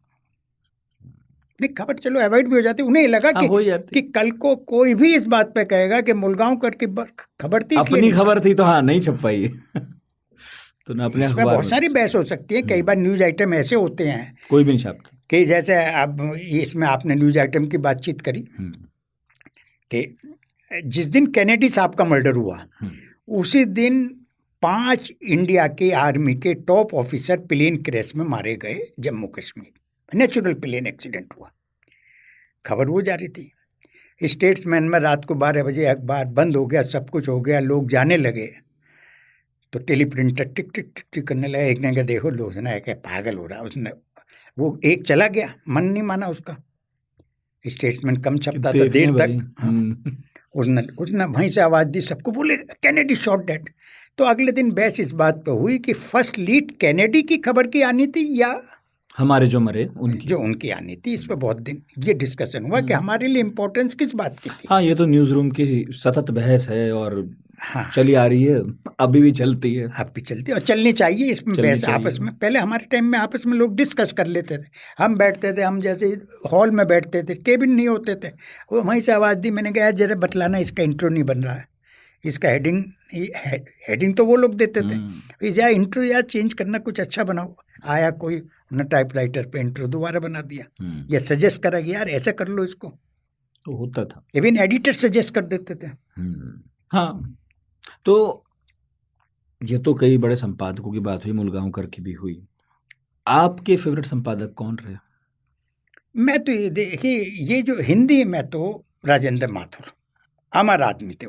नहीं, खबर चलो अवॉइड भी हो जाती, उन्हें लगा हाँ, हो ही जाती। कि कल को कोई भी इस बात पे कहेगा कि मुलगांवकर की खबर थी, इसलिए अपनी नहीं खबर थी तो हाँ नहीं छपवाई तो ना अपने इसमें अखबार बहुत में सारी बहस हो सकती है। कई बार न्यूज आइटम ऐसे होते हैं कोई भी नहीं छापता। कि जैसे अब इसमें आपने न्यूज आइटम की बातचीत करी कि जिस दिन कैनेडी साहब का मर्डर हुआ उसी दिन 5 इंडिया के आर्मी के टॉप ऑफिसर प्लेन क्रैश में मारे गए Jammu Kashmir, natural plane accident हुआ, खबर वो जारी थी। स्टेट्समैन में रात को 12 बजे अखबार बंद हो गया, सब कुछ हो गया, लोग जाने लगे, तो टेलीप्रिंटर टिक टिक टिक टिक करने लगा। एक ने कहा देखो लोग ना क्या पागल हो रहा है, उसने वो एक चला गया, मन नहीं माना उसका, स्टेट्समैन कम छपता था देर तक। हाँ। उसने वहीं से आवाज़ दी, सबको बोले कैनेडी शॉट डेड। तो अगले दिन बहस इस बात पर हुई कि फर्स्ट लीड कैनेडी की खबर की आनी थी या हमारे जो मरे उनकी, जो उनकी आनी थी। इस पर बहुत दिन ये डिस्कशन हुआ कि हमारे लिए इम्पोर्टेंस किस बात की थी। हाँ ये तो न्यूज़ रूम की सतत बहस है और हाँ, चली आ रही है, अभी भी चलती है, अब भी चलती है और चलनी चाहिए। इसमें चलनी बहस चाहिए। आपस में, पहले हमारे टाइम में आपस में लोग डिस्कस कर लेते थे, हम बैठते थे, हम जैसे हॉल में बैठते थे, केबिन नहीं होते थे, वो वहीं से आवाज़ दी, मैंने कहा जरा बतलाना इसका इंट्रो नहीं बन रहा है, इसका हेडिंग तो वो लोग देते थे, या इंट्रो या चेंज करना, कुछ अच्छा बनाओ। आया कोई उन्होंने टाइपराइटर पे इंट्रो दोबारा बना दिया, या सजेस्ट करा कि यार ऐसा कर लो इसको, तो होता था। इवन एडिटर सजेस्ट कर देते थे। हाँ, तो ये तो कई बड़े संपादकों की बात हुई, मुलगांवकर की भी हुई। आपके फेवरेट संपादक कौन रहे? मैं तो ये देखिए, ये जो हिंदी में तो राजेंद्र माथुर अमर आदमी थे,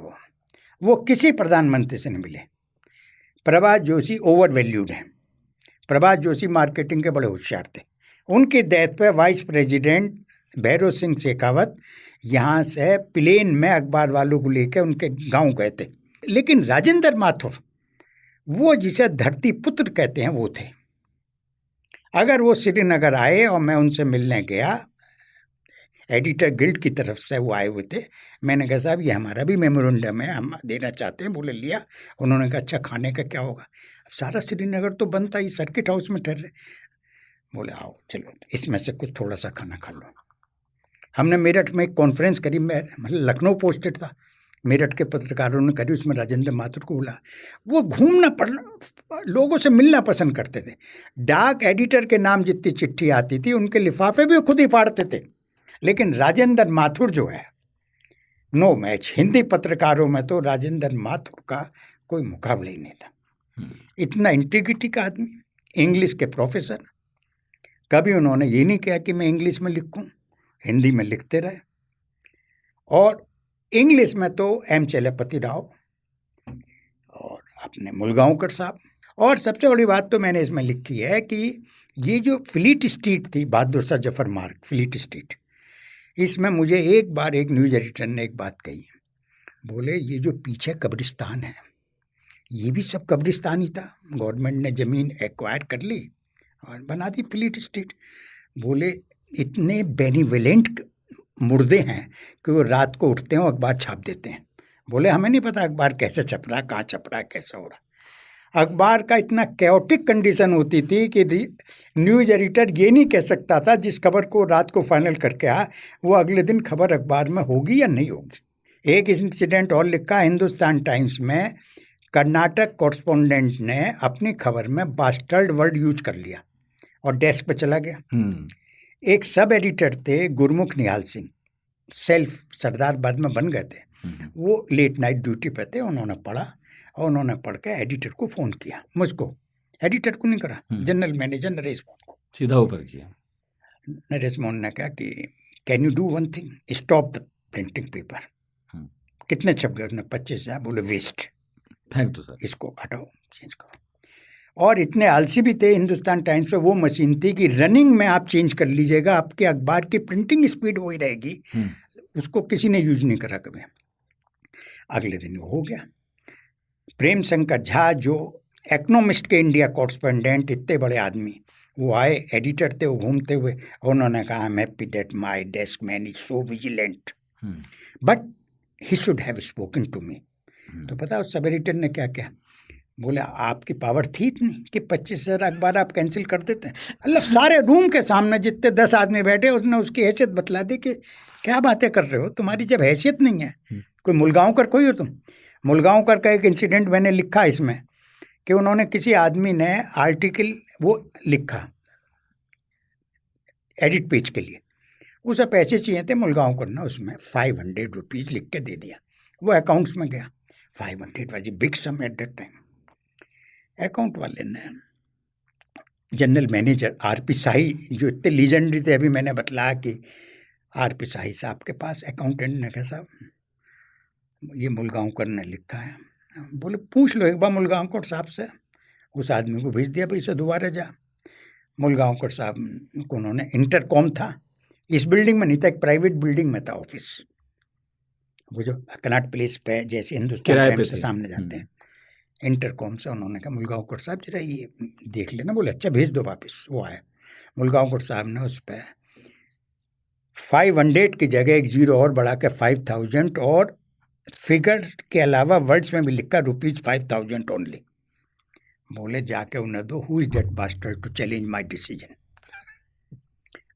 वो किसी प्रधानमंत्री से नहीं मिले। प्रभात जोशी ओवर वैल्यूड हैं, प्रभात जोशी मार्केटिंग के बड़े होशियार थे। उनकी डेथ पे वाइस प्रेसिडेंट भैरव सिंह शेखावत यहाँ से प्लेन में अखबार वालों को लेकर उनके गांव गए थे। लेकिन राजेंद्र माथुर वो जिसे धरती पुत्र कहते हैं वो थे। अगर वो श्रीनगर आए और मैं उनसे मिलने गया, एडिटर गिल्ड की तरफ से वो आए हुए थे, मैंने कहा साहब ये हमारा भी मेमोरेंडम है, हम देना चाहते हैं। बोले लिया। उन्होंने कहा अच्छा खाने का क्या होगा? अब सारा श्रीनगर तो बनता ही सर्किट हाउस में ठहरे। बोले आओ चलो इसमें से कुछ थोड़ा सा खाना खा लो। हमने मेरठ में एक कॉन्फ्रेंस करी, मैं मतलब लखनऊ पोस्टेड था, मेरठ के पत्रकारों ने करी, उसमें राजेंद्र माथुर को बुला। वो घूमना लोगों से मिलना पसंद करते थे। डाक एडिटर के नाम जितनी चिट्ठी आती थी उनके लिफाफे भी खुद ही फाड़ते थे। लेकिन राजेंद्र माथुर जो है नो मैच, हिंदी पत्रकारों में तो राजेंद्र माथुर का कोई मुकाबला ही नहीं था। इतना इंटीग्रिटी का आदमी, इंग्लिश के प्रोफेसर, कभी उन्होंने ये नहीं किया कि मैं इंग्लिश में लिखूं, हिंदी में लिखते रहे। और इंग्लिश में तो एम चलपति राव और अपने मुलगांवकर साहब। और सबसे बड़ी बात तो मैंने इसमें लिखी है कि ये जो फ्लीट स्ट्रीट थी, बहादुर शाह जफर मार्ग, फ्लीट स्ट्रीट, इसमें मुझे एक बार एक न्यूज़ एडिटर ने एक बात कही, बोले ये जो पीछे कब्रिस्तान है ये भी सब कब्रिस्तान ही था, गवर्नमेंट ने ज़मीन एक्वायर कर ली और बना दी फ्लीट स्ट्रीट। बोले इतने बेनिवलेंट मुर्दे हैं कि वो रात को उठते हैं और अखबार छाप देते हैं। बोले हमें नहीं पता अखबार कैसे छप रहा है, कहाँ छप रहा है, कैसा हो रहा। अखबार का इतना कैओटिक कंडीशन होती थी कि न्यूज़ एडिटर ये नहीं कह सकता था जिस खबर को रात को फाइनल करके आया वो अगले दिन खबर अखबार में होगी या नहीं होगी। एक इंसिडेंट और लिखा हिंदुस्तान टाइम्स में, कर्नाटक कॉरस्पॉन्डेंट ने अपनी खबर में बास्टर्ड वर्ड यूज कर लिया और डेस्क पे चला गया। एक सब एडिटर थे गुरमुख निहाल सिंह, सेल्फ सरदार बाद में बन गए थे, वो लेट नाइट ड्यूटी पे थे। उन्होंने पढ़ा और उन्होंने पढ़ के एडिटर को फ़ोन किया, मुझको, एडिटर को नहीं करा, जनरल मैनेजर नरेश मोहन को सीधा ऊपर किया। नरेश मोहन ने कहा कि can you do one thing, stop the printing paper. हम्म। कितने छप गए? उसने 25,000। बोले वेस्ट, फेंक दो सर। इसको हटाओ, चेंज करो। और इतने आलसी भी थे, हिंदुस्तान टाइम्स पे वो मशीन थी कि रनिंग में आप चेंज कर लीजिएगा, आपके अखबार की प्रिंटिंग स्पीड वही रहेगी। उसको किसी ने यूज नहीं करा कभी। अगले दिन वो हो गया। प्रेम शंकर झा जो इकोनॉमिस्ट के इंडिया कॉरेस्पोंडेंट, इतने बड़े आदमी, वो आए, एडिटर थे, वो घूमते हुए, उन्होंने कहा I am happy that my desk man is so vigilant, but he should have spoken to me. तो पता उस सब एडिटर ने क्या किया? बोले आपकी पावर थी इतनी कि 25,000 अखबार आप कैंसिल कर देते? मतलब सारे रूम के सामने जितने 10 आदमी बैठे, उसने उसकी हैसियत बतला दी कि क्या बातें कर रहे हो, तुम्हारी जब हैसियत नहीं है, कोई मुलगांवकर कोई हो तुम? मुलगांवकर का एक इंसिडेंट मैंने लिखा इसमें कि उन्होंने, किसी आदमी ने आर्टिकल वो लिखा एडिट पेज के लिए, उसे पैसे चाहिए थे, मुलगांवकर ने उसमें 500 रुपीज़ लिख के दे दिया, वो अकाउंट्स में गया। 500 was a big sum at that time. Account वाले ने, जनरल मैनेजर आरपी शाही, जो इतने लीजेंडरी थे, अभी मैंने बतलाया कि आरपी शाही साहब के पास अकाउंटेंट ने कहा साहब ये मुलगांवकर ने लिखा है। बोले पूछ लो एक बार मुलगांवकर साहब से। उस आदमी को भेज दिया, भाई से दोबारा जा। मुलगांवकर साहब को उन्होंने, इंटरकॉम था, इस बिल्डिंग में नहीं था, एक प्राइवेट बिल्डिंग में था ऑफिस, वो जो कनॉट प्लेस पे जैसे हिंदुस्तान टाइम्स से सामने जाते हैं, इंटरकॉम से उन्होंने कहा मुलगांवकर साहब जरा ये देख लेना। बोले अच्छा भेज दो वापस। वो आया, मुलगांवकर साहब ने उस पर 500 की जगह एक जीरो और बढ़ा के 5,000 और फिगर के अलावा वर्ड्स में भी लिखा ₹5,000 ओनली। बोले जाके उन्हें दो, who is that bastard to challenge my decision.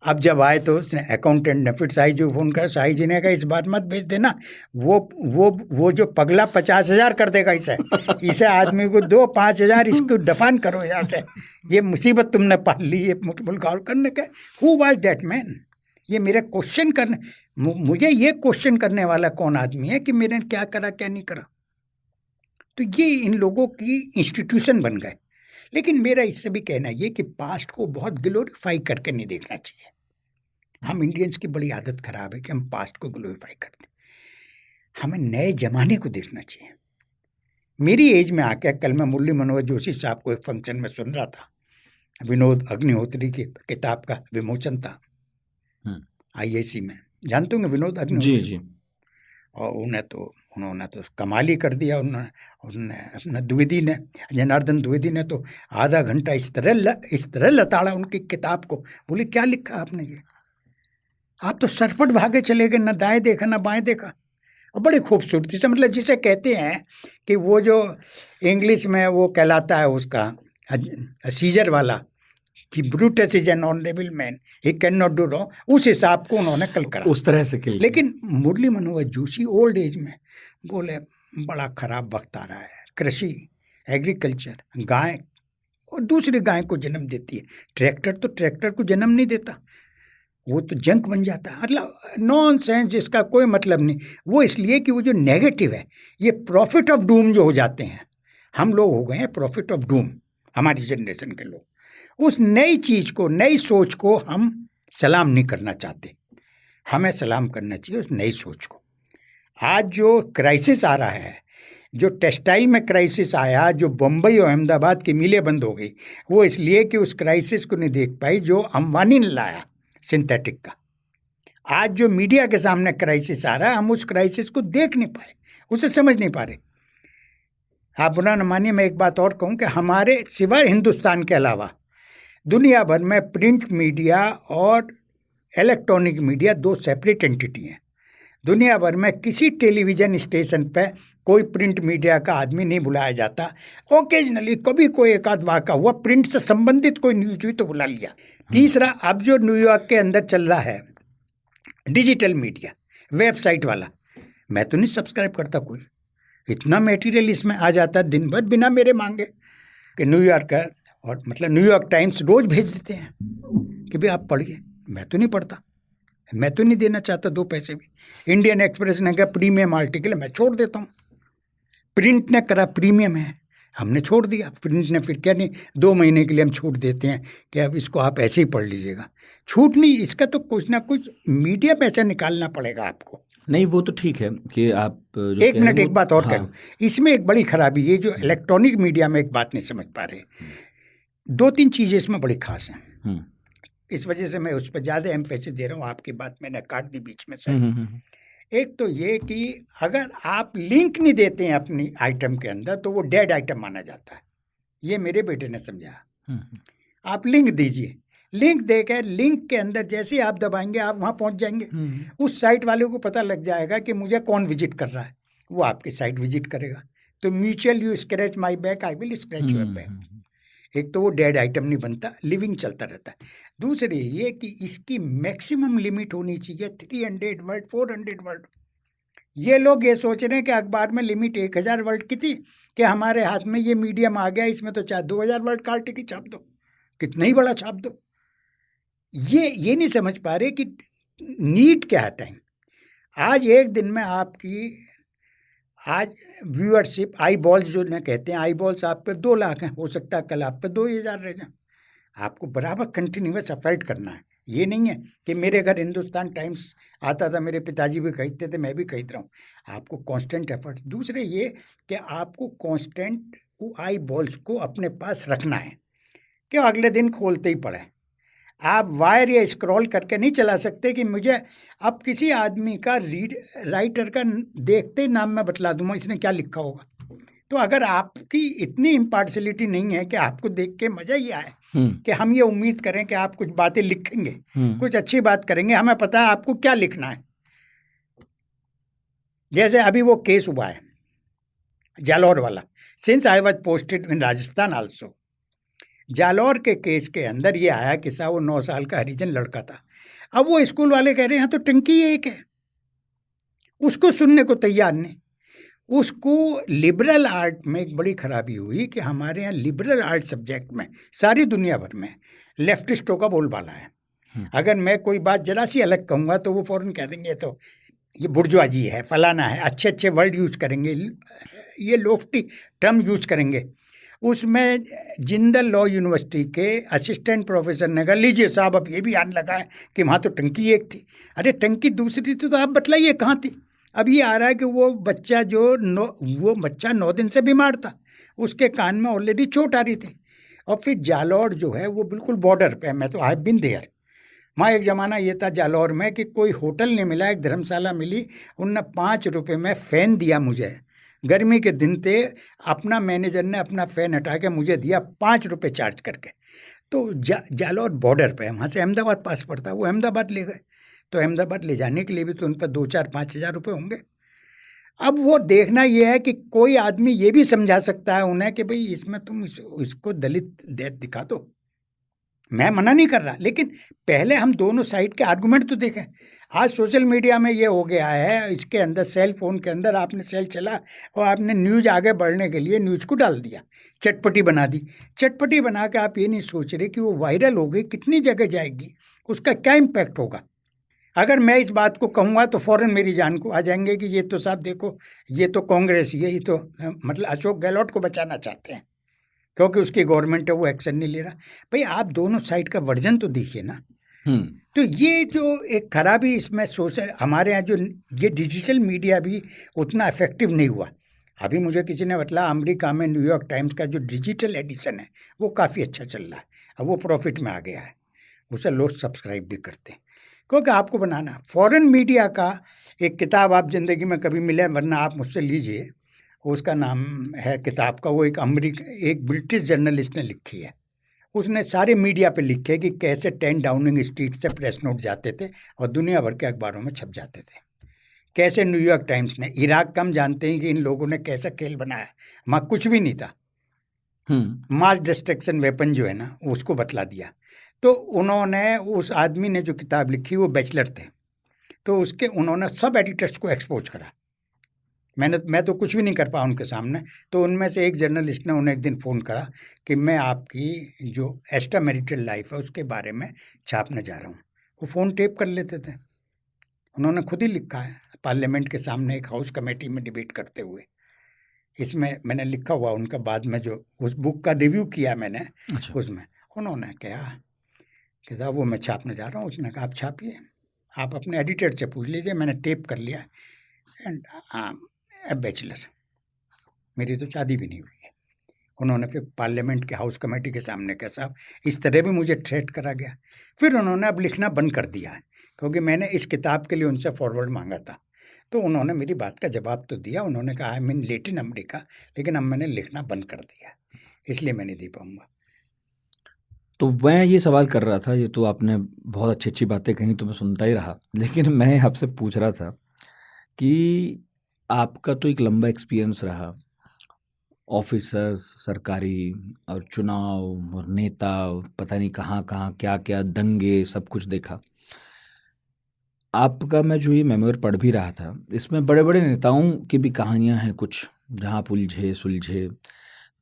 अब जब आए तो उसने, अकाउंटेंट ने फिर शाही जी को फ़ोन करा, शाही जी ने कहा इस बार मत भेज देना, वो जो पगला 50,000 कर देगा इसे आदमी को दो 5,000, इसको दफन करो यहाँ से, ये मुसीबत तुमने पाल ली। ये मुलगांवकर ने कहा हु वाज दैट मैन? ये मेरे क्वेश्चन करने, मुझे ये क्वेश्चन करने वाला कौन आदमी है कि मैंने क्या करा क्या नहीं करा? तो ये इन लोगों की इंस्टीट्यूशन बन गए। लेकिन मेरा इससे भी कहना ये कि पास्ट को बहुत ग्लोरीफाई करके नहीं देखना चाहिए। हम इंडियंस की बड़ी आदत खराब है कि हम पास्ट को ग्लोरीफाई करते हैं, हमें नए जमाने को देखना चाहिए। मेरी एज में आके, कल मैं मुरली मनोहर जोशी साहब को एक फंक्शन में सुन रहा था, विनोद अग्निहोत्री की किताब का विमोचन था IIC में, जानते होंगे विनोद अग्निहोत्री जी। और उन्होंने तो कमाल ही कर दिया। उन्होंने अपना द्विवेदी ने, जनार्दन द्विवेदी ने तो आधा घंटा इस तरह लताड़ा उनकी किताब को। बोले क्या लिखा आपने ये? आप तो सरपट भागे चले गए, न दाएं देखा न बाएं देखा। और बड़ी खूबसूरती से, मतलब जिसे कहते हैं कि वो जो इंग्लिश में वो कहलाता है उसका सीजर वाला, कि Brutus is an honourable man, he can not do wrong, उस हिसाब को उन्होंने कल करा, उस तरह से किल। लेकिन मुरली मनोहर जोशी ओल्ड एज में बोले बड़ा खराब वक्त आ रहा है, कृषि, एग्रीकल्चर, गाय और दूसरी गाय को जन्म देती है, ट्रैक्टर को जन्म नहीं देता, वो तो जंक बन जाता है। मतलब नॉनसेंस, जिसका कोई मतलब नहीं। वो इसलिए कि वो जो नेगेटिव है, ये प्रॉफिट ऑफ डूम जो हो जाते हैं, हम लोग हो गए हैं प्रॉफिट ऑफ डूम, हमारी जनरेशन के लोग। उस नई चीज़ को, नई सोच को हम सलाम नहीं करना चाहते, हमें सलाम करना चाहिए उस नई सोच को। आज जो क्राइसिस आ रहा है, जो टेक्सटाइल में क्राइसिस आया, जो बम्बई और अहमदाबाद की मिलें बंद हो गई, वो इसलिए कि उस क्राइसिस को नहीं देख पाई जो अंबानी ने लाया सिंथेटिक का। आज जो मीडिया के सामने क्राइसिस आ रहा है, हम उस क्राइसिस को देख नहीं पाए, उसे समझ नहीं पा रहे। आप बुरा न मानिए, मैं एक बात और कहूँ कि हमारे सिवाय हिंदुस्तान के अलावा दुनिया भर में प्रिंट मीडिया और इलेक्ट्रॉनिक मीडिया दो सेपरेट एंटिटी हैं। दुनिया भर में किसी टेलीविज़न स्टेशन पे कोई प्रिंट मीडिया का आदमी नहीं बुलाया जाता। ओकेजनली कभी कोई एक आध वाक़ा हुआ, प्रिंट से संबंधित कोई न्यूज़ हुई तो बुला लिया। तीसरा, अब जो न्यूयॉर्क के अंदर चल रहा है डिजिटल मीडिया, वेबसाइट वाला, मैं तो नहीं सब्सक्राइब करता कोई, इतना मटेरियल इसमें आ जाता है दिन भर बिना मेरे मांगे कि न्यूयॉर्क का, और मतलब न्यूयॉर्क टाइम्स रोज़ भेज देते हैं कि भाई आप पढ़िए। मैं तो नहीं पढ़ता, मैं तो नहीं देना चाहता 2 पैसे भी। इंडियन एक्सप्रेस ने कहा प्रीमियम आर्टिकल है, मैं छोड़ देता हूँ। प्रिंट ने करा प्रीमियम है, हमने छोड़ दिया। प्रिंट ने फिर क्या, नहीं 2 महीने के लिए हम छूट देते हैं कि अब इसको आप ऐसे ही पढ़ लीजिएगा। छूट नहीं, इसका तो कुछ ना कुछ मीडिया पैसा निकालना पड़ेगा आपको। नहीं, वो तो ठीक है कि आप जो एक कह रहे मिनट हैं एक बात और हाँ, करूं, इसमें एक बड़ी खराबी, ये जो इलेक्ट्रॉनिक मीडिया में एक बात नहीं समझ पा रहे, 2-3 चीजें इसमें बड़ी खास हैं। हम्म, इस वजह से मैं उस पर ज्यादा एम्फेसिस दे रहा हूँ, आपकी बात मैंने काट दी बीच में से। एक तो ये कि अगर आप लिंक नहीं देते हैं अपनी आइटम के अंदर तो वो डेड आइटम माना जाता है। ये मेरे बेटे ने समझा। आप लिंक दीजिए, लिंक देकर लिंक के अंदर जैसे ही आप दबाएंगे आप वहाँ पहुँच जाएंगे। उस साइट वाले को पता लग जाएगा कि मुझे कौन विजिट कर रहा है, वो आपकी साइट विजिट करेगा। तो mutual you scratch my back, I will scratch your back. एक तो वो डेड आइटम नहीं बनता, लिविंग चलता रहता है। दूसरी ये कि इसकी मैक्सिमम लिमिट होनी चाहिए 300 वर्ड, 400 वर्ड। ये लोग ये सोच रहे हैं कि अखबार में लिमिट 1000 वर्ड की थी कि हमारे हाथ में ये मीडियम आ गया, इसमें तो चाहे 2000 वर्ड का आर्टिकल छाप दो, कितना ही बड़ा छाप दो। ये नहीं समझ पा रहे कि नीड क्या है टाइम। आज एक दिन में आपकी आज व्यूअरशिप आई बॉल्स जो ना कहते हैं, आई बॉल्स आप पे 2 लाख हैं, हो सकता है कल आप पे 2000 रह जाए। आपको बराबर कंटिन्यूअस एफर्ट करना है। ये नहीं है कि मेरे घर हिंदुस्तान टाइम्स आता था, मेरे पिताजी भी खरीदते थे, मैं भी खरीद रहा हूँ। आपको कांस्टेंट एफर्ट। दूसरे ये कि आपको कांस्टेंट आई बॉल्स को अपने पास रखना है कि अगले दिन खोलते ही पड़े। आप वायर या स्क्रॉल करके नहीं चला सकते कि मुझे अब किसी आदमी का राइटर का देखते ही नाम मैं बतला दूंगा इसने क्या लिखा होगा। तो अगर आपकी इतनी इम्पार्शलिटी नहीं है कि आपको देख के मजा ही आए कि हम ये उम्मीद करें कि आप कुछ बातें लिखेंगे, कुछ अच्छी बात करेंगे, हमें पता है आपको क्या लिखना है। जैसे अभी वो केस हुआ है जालौर वाला, since I was posted in Rajasthan also. Jalore के केस के अंदर ये आया कि साहब वो 9 साल का हरिजन लड़का था। अब वो स्कूल वाले कह रहे हैं तो टंकी एक है, उसको सुनने को तैयार नहीं। उसको लिबरल आर्ट में एक बड़ी खराबी हुई कि हमारे यहाँ लिबरल आर्ट सब्जेक्ट में सारी दुनिया भर में लेफ्टिस्टों का बोलबाला है। अगर मैं कोई बात जरा सी अलग कहूँगा तो वो फ़ौरन कह देंगे तो ये बुर्जुआजी है, फलाना है, अच्छे अच्छे वर्ड यूज करेंगे, ये लोफ्टी टर्म यूज करेंगे। उसमें जिंदल लॉ यूनिवर्सिटी के असिस्टेंट प्रोफेसर ने कहा लीजिए साहब अब ये भी आने लगा है कि वहाँ तो टंकी एक थी। अरे टंकी दूसरी थी तो आप बतलाइए कहाँ थी। अब ये आ रहा है कि वो बच्चा वो बच्चा 9 दिन से बीमार था, उसके कान में ऑलरेडी चोट आ रही थी। और फिर जालौर जो है वो बिल्कुल बॉर्डर पे है, मैं तो आई हैव बीन देयर। वहाँ एक ज़माना ये था जालौर में कि कोई होटल नहीं मिला, एक धर्मशाला मिली, उनने 5 रुपये में फ़ैन दिया मुझे। गर्मी के दिन थे, अपना मैनेजर ने अपना फ़ैन हटा के मुझे दिया 5 रुपये चार्ज करके। तो जालौर बॉर्डर पे है, वहाँ से अहमदाबाद पास पड़ता है। वो अहमदाबाद ले गए, तो अहमदाबाद ले जाने के लिए भी तो उन पर 2-4-5 हज़ार रुपये होंगे। अब वो देखना ये है कि कोई आदमी ये भी समझा सकता है उन्हें कि भाई इसमें तुम इसको दलित दिखा दो। मैं मना नहीं कर रहा, लेकिन पहले हम दोनों साइड के आर्गूमेंट तो देखें। आज सोशल मीडिया में ये हो गया है, इसके अंदर सेल फोन के अंदर आपने सेल चला और आपने न्यूज़ आगे बढ़ने के लिए न्यूज़ को डाल दिया, चटपटी बना दी। चटपटी बना के आप ये नहीं सोच रहे कि वो वायरल हो गई, कितनी जगह जाएगी, उसका क्या इम्पैक्ट होगा। अगर मैं इस बात को कहूँगा तो फ़ौरन मेरी जान को आ जाएंगे कि ये तो साहब देखो, ये तो कांग्रेस, ये तो मतलब अशोक गहलोत को बचाना चाहते हैं क्योंकि उसकी गवर्नमेंट है, वो एक्शन नहीं ले रहा। भाई आप दोनों साइड का वर्जन तो देखिए ना। तो ये जो एक खराबी इसमें सोशल हमारे यहाँ जो ये डिजिटल मीडिया भी उतना इफेक्टिव नहीं हुआ। अभी मुझे किसी ने बताया अमेरिका में न्यूयॉर्क टाइम्स का जो डिजिटल एडिशन है वो काफ़ी अच्छा चल रहा है, अब वो प्रॉफिट में आ गया है, उसे लोग सब्सक्राइब भी करते हैं क्योंकि आपको बनाना। फॉरेन मीडिया का एक किताब आप ज़िंदगी में कभी मिले, वरना आप मुझसे लीजिए, उसका नाम है किताब का, वो एक ब्रिटिश जर्नलिस्ट ने लिखी है। उसने सारे मीडिया पे लिखे कि कैसे 10 डाउनिंग स्ट्रीट से प्रेस नोट जाते थे और दुनिया भर के अखबारों में छप जाते थे। कैसे न्यूयॉर्क टाइम्स ने, इराक कम जानते हैं कि इन लोगों ने कैसा खेल बनाया, वहाँ कुछ भी नहीं था, मास डिस्ट्रक्शन वेपन जो है ना उसको बतला दिया। तो उन्होंने, उस आदमी ने जो किताब लिखी वो बैचलर थे, तो उन्होंने सब एडिटर्स को एक्सपोज करा। मैं तो कुछ भी नहीं कर पाया उनके सामने। तो उनमें से एक जर्नलिस्ट ने उन्हें एक दिन फ़ोन करा कि मैं आपकी जो एक्स्ट्रा मैरिटल लाइफ है उसके बारे में छापने जा रहा हूँ। वो फ़ोन टेप कर लेते थे, उन्होंने खुद ही लिखा है पार्लियामेंट के सामने एक हाउस कमेटी में डिबेट करते हुए। इसमें मैंने लिखा हुआ उनका, बाद में जो उस बुक का रिव्यू किया मैंने, उसमें उन्होंने कहा कि साहब वो मैं छापने जा रहा हूँ। उसने कहा आप छापिए, आप अपने एडिटर से पूछ लीजिए, मैंने टेप कर लिया एंड ए बैचलर, मेरी तो शादी भी नहीं हुई है। उन्होंने फिर पार्लियामेंट के हाउस कमेटी के सामने कहा साहब इस तरह भी मुझे थ्रेट करा गया। फिर उन्होंने अब लिखना बंद कर दिया है, क्योंकि मैंने इस किताब के लिए उनसे फॉरवर्ड मांगा था, तो उन्होंने मेरी बात का जवाब तो दिया। उन्होंने कहा आई मीन लेटिन अमेरिका, लेकिन अब मैंने लिखना बंद कर दिया, इसलिए मैं नहीं दे पाऊँगा। तो मैं ये सवाल कर रहा था, ये तो आपने बहुत अच्छी अच्छी बातें कही तो मैं सुनता ही रहा, लेकिन मैं आपसे पूछ रहा था कि आपका तो एक लंबा एक्सपीरियंस रहा, ऑफिसर्स, सरकारी और चुनाव और नेता, पता नहीं कहाँ कहाँ क्या क्या दंगे, सब कुछ देखा। आपका मैं जो ये मेमोयर पढ़ भी रहा था, इसमें बड़े बड़े नेताओं की भी कहानियां हैं कुछ, जहाँ आप उलझे सुलझे।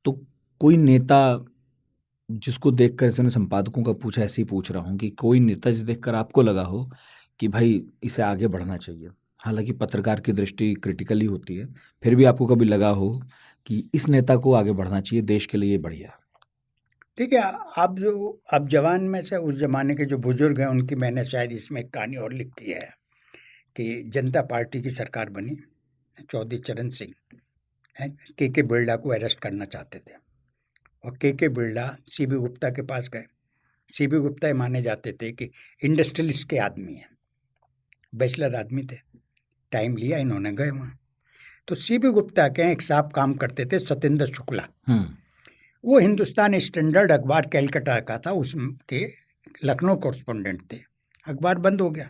तो कोई नेता जिसको देखकर, जैसे मैं संपादकों का पूछा, ऐसे ही पूछ रहा हूँ कि कोई नेता जिसे देखकर आपको लगा हो कि भाई इसे आगे बढ़ना चाहिए, हालांकि पत्रकार की दृष्टि क्रिटिकल ही होती है, फिर भी आपको कभी लगा हो कि इस नेता को आगे बढ़ना चाहिए, देश के लिए ये बढ़िया। ठीक है, अब जवान में से उस जमाने के जो बुजुर्ग हैं उनकी मैंने शायद इसमें एक कहानी और लिखी है कि जनता पार्टी की सरकार बनी, चौधरी चरण सिंह के बिरला को अरेस्ट करना चाहते थे, और के बिरला सीबी गुप्ता के पास गए। सीबी गुप्ता ये माने जाते थे कि इंडस्ट्रियलिस्ट के आदमी हैं, बैचलर आदमी थे। टाइम लिया, इन्होंने गए वहाँ। तो सीबी गुप्ता के एक साहब काम करते थे, सत्येंद्र शुक्ला। वो हिंदुस्तान स्टैंडर्ड अखबार कैलकाटा का था, उसके लखनऊ कॉरेस्पोंडेंट थे। अखबार बंद हो गया।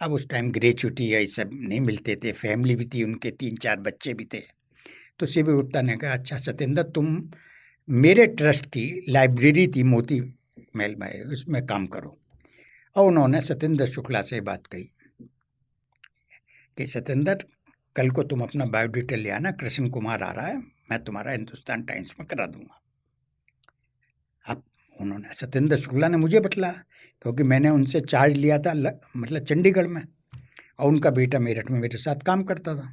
अब उस टाइम ग्रेच्युटी ये सब नहीं मिलते थे, फैमिली भी थी उनके, 3-4 बच्चे भी थे। तो सीबी गुप्ता ने कहा अच्छा सत्येंद्र, तुम मेरे ट्रस्ट की लाइब्रेरी थी मोती महल में, उसमें काम करो। और उन्होंने सत्येंद्र शुक्ला से बात कही कि सत्येंद्र, कल को तुम अपना बायोडेटा ले आना, कृष्ण कुमार आ रहा है, मैं तुम्हारा हिंदुस्तान टाइम्स में करा दूंगा। अब उन्होंने, सत्येंद्र शुक्ला ने मुझे बतलाया, क्योंकि मैंने उनसे चार्ज लिया था मतलब चंडीगढ़ में, और उनका बेटा मेरठ में मेरे साथ काम करता था।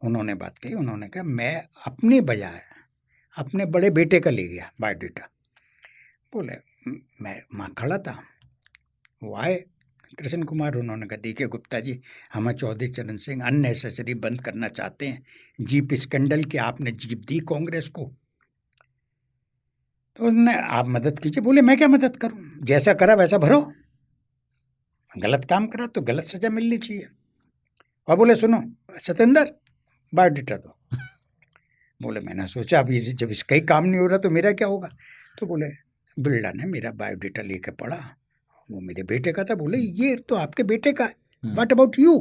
उन्होंने बात कही, उन्होंने कहा मैं अपने बजाय अपने बड़े बेटे का ले गया बायोडेटा। बोले मैं वहाँ खड़ा था, वो आए कृष्ण कुमार, उन्होंने कहा देखिए गुप्ता जी, हम चौधरी चरण सिंह अननेसेसरी बंद करना चाहते हैं जीप स्कैंडल की, आपने जीप दी कांग्रेस को, तो उन्होंने आप मदद कीजिए। बोले मैं क्या मदद करूं, जैसा करा वैसा भरो, गलत काम करा तो गलत सजा मिलनी चाहिए। और बोले सुनो सत्येंद्र, बायोडेटा दो। बोले मैंने सोचा अभी जब इसका ही काम नहीं हो रहा तो मेरा क्या होगा। तो बोले बिरला ने मेरा बायोडेटा लेकर पढ़ा, वो मेरे बेटे का था। बोले ये तो आपके बेटे का है, व्हाट अबाउट यू।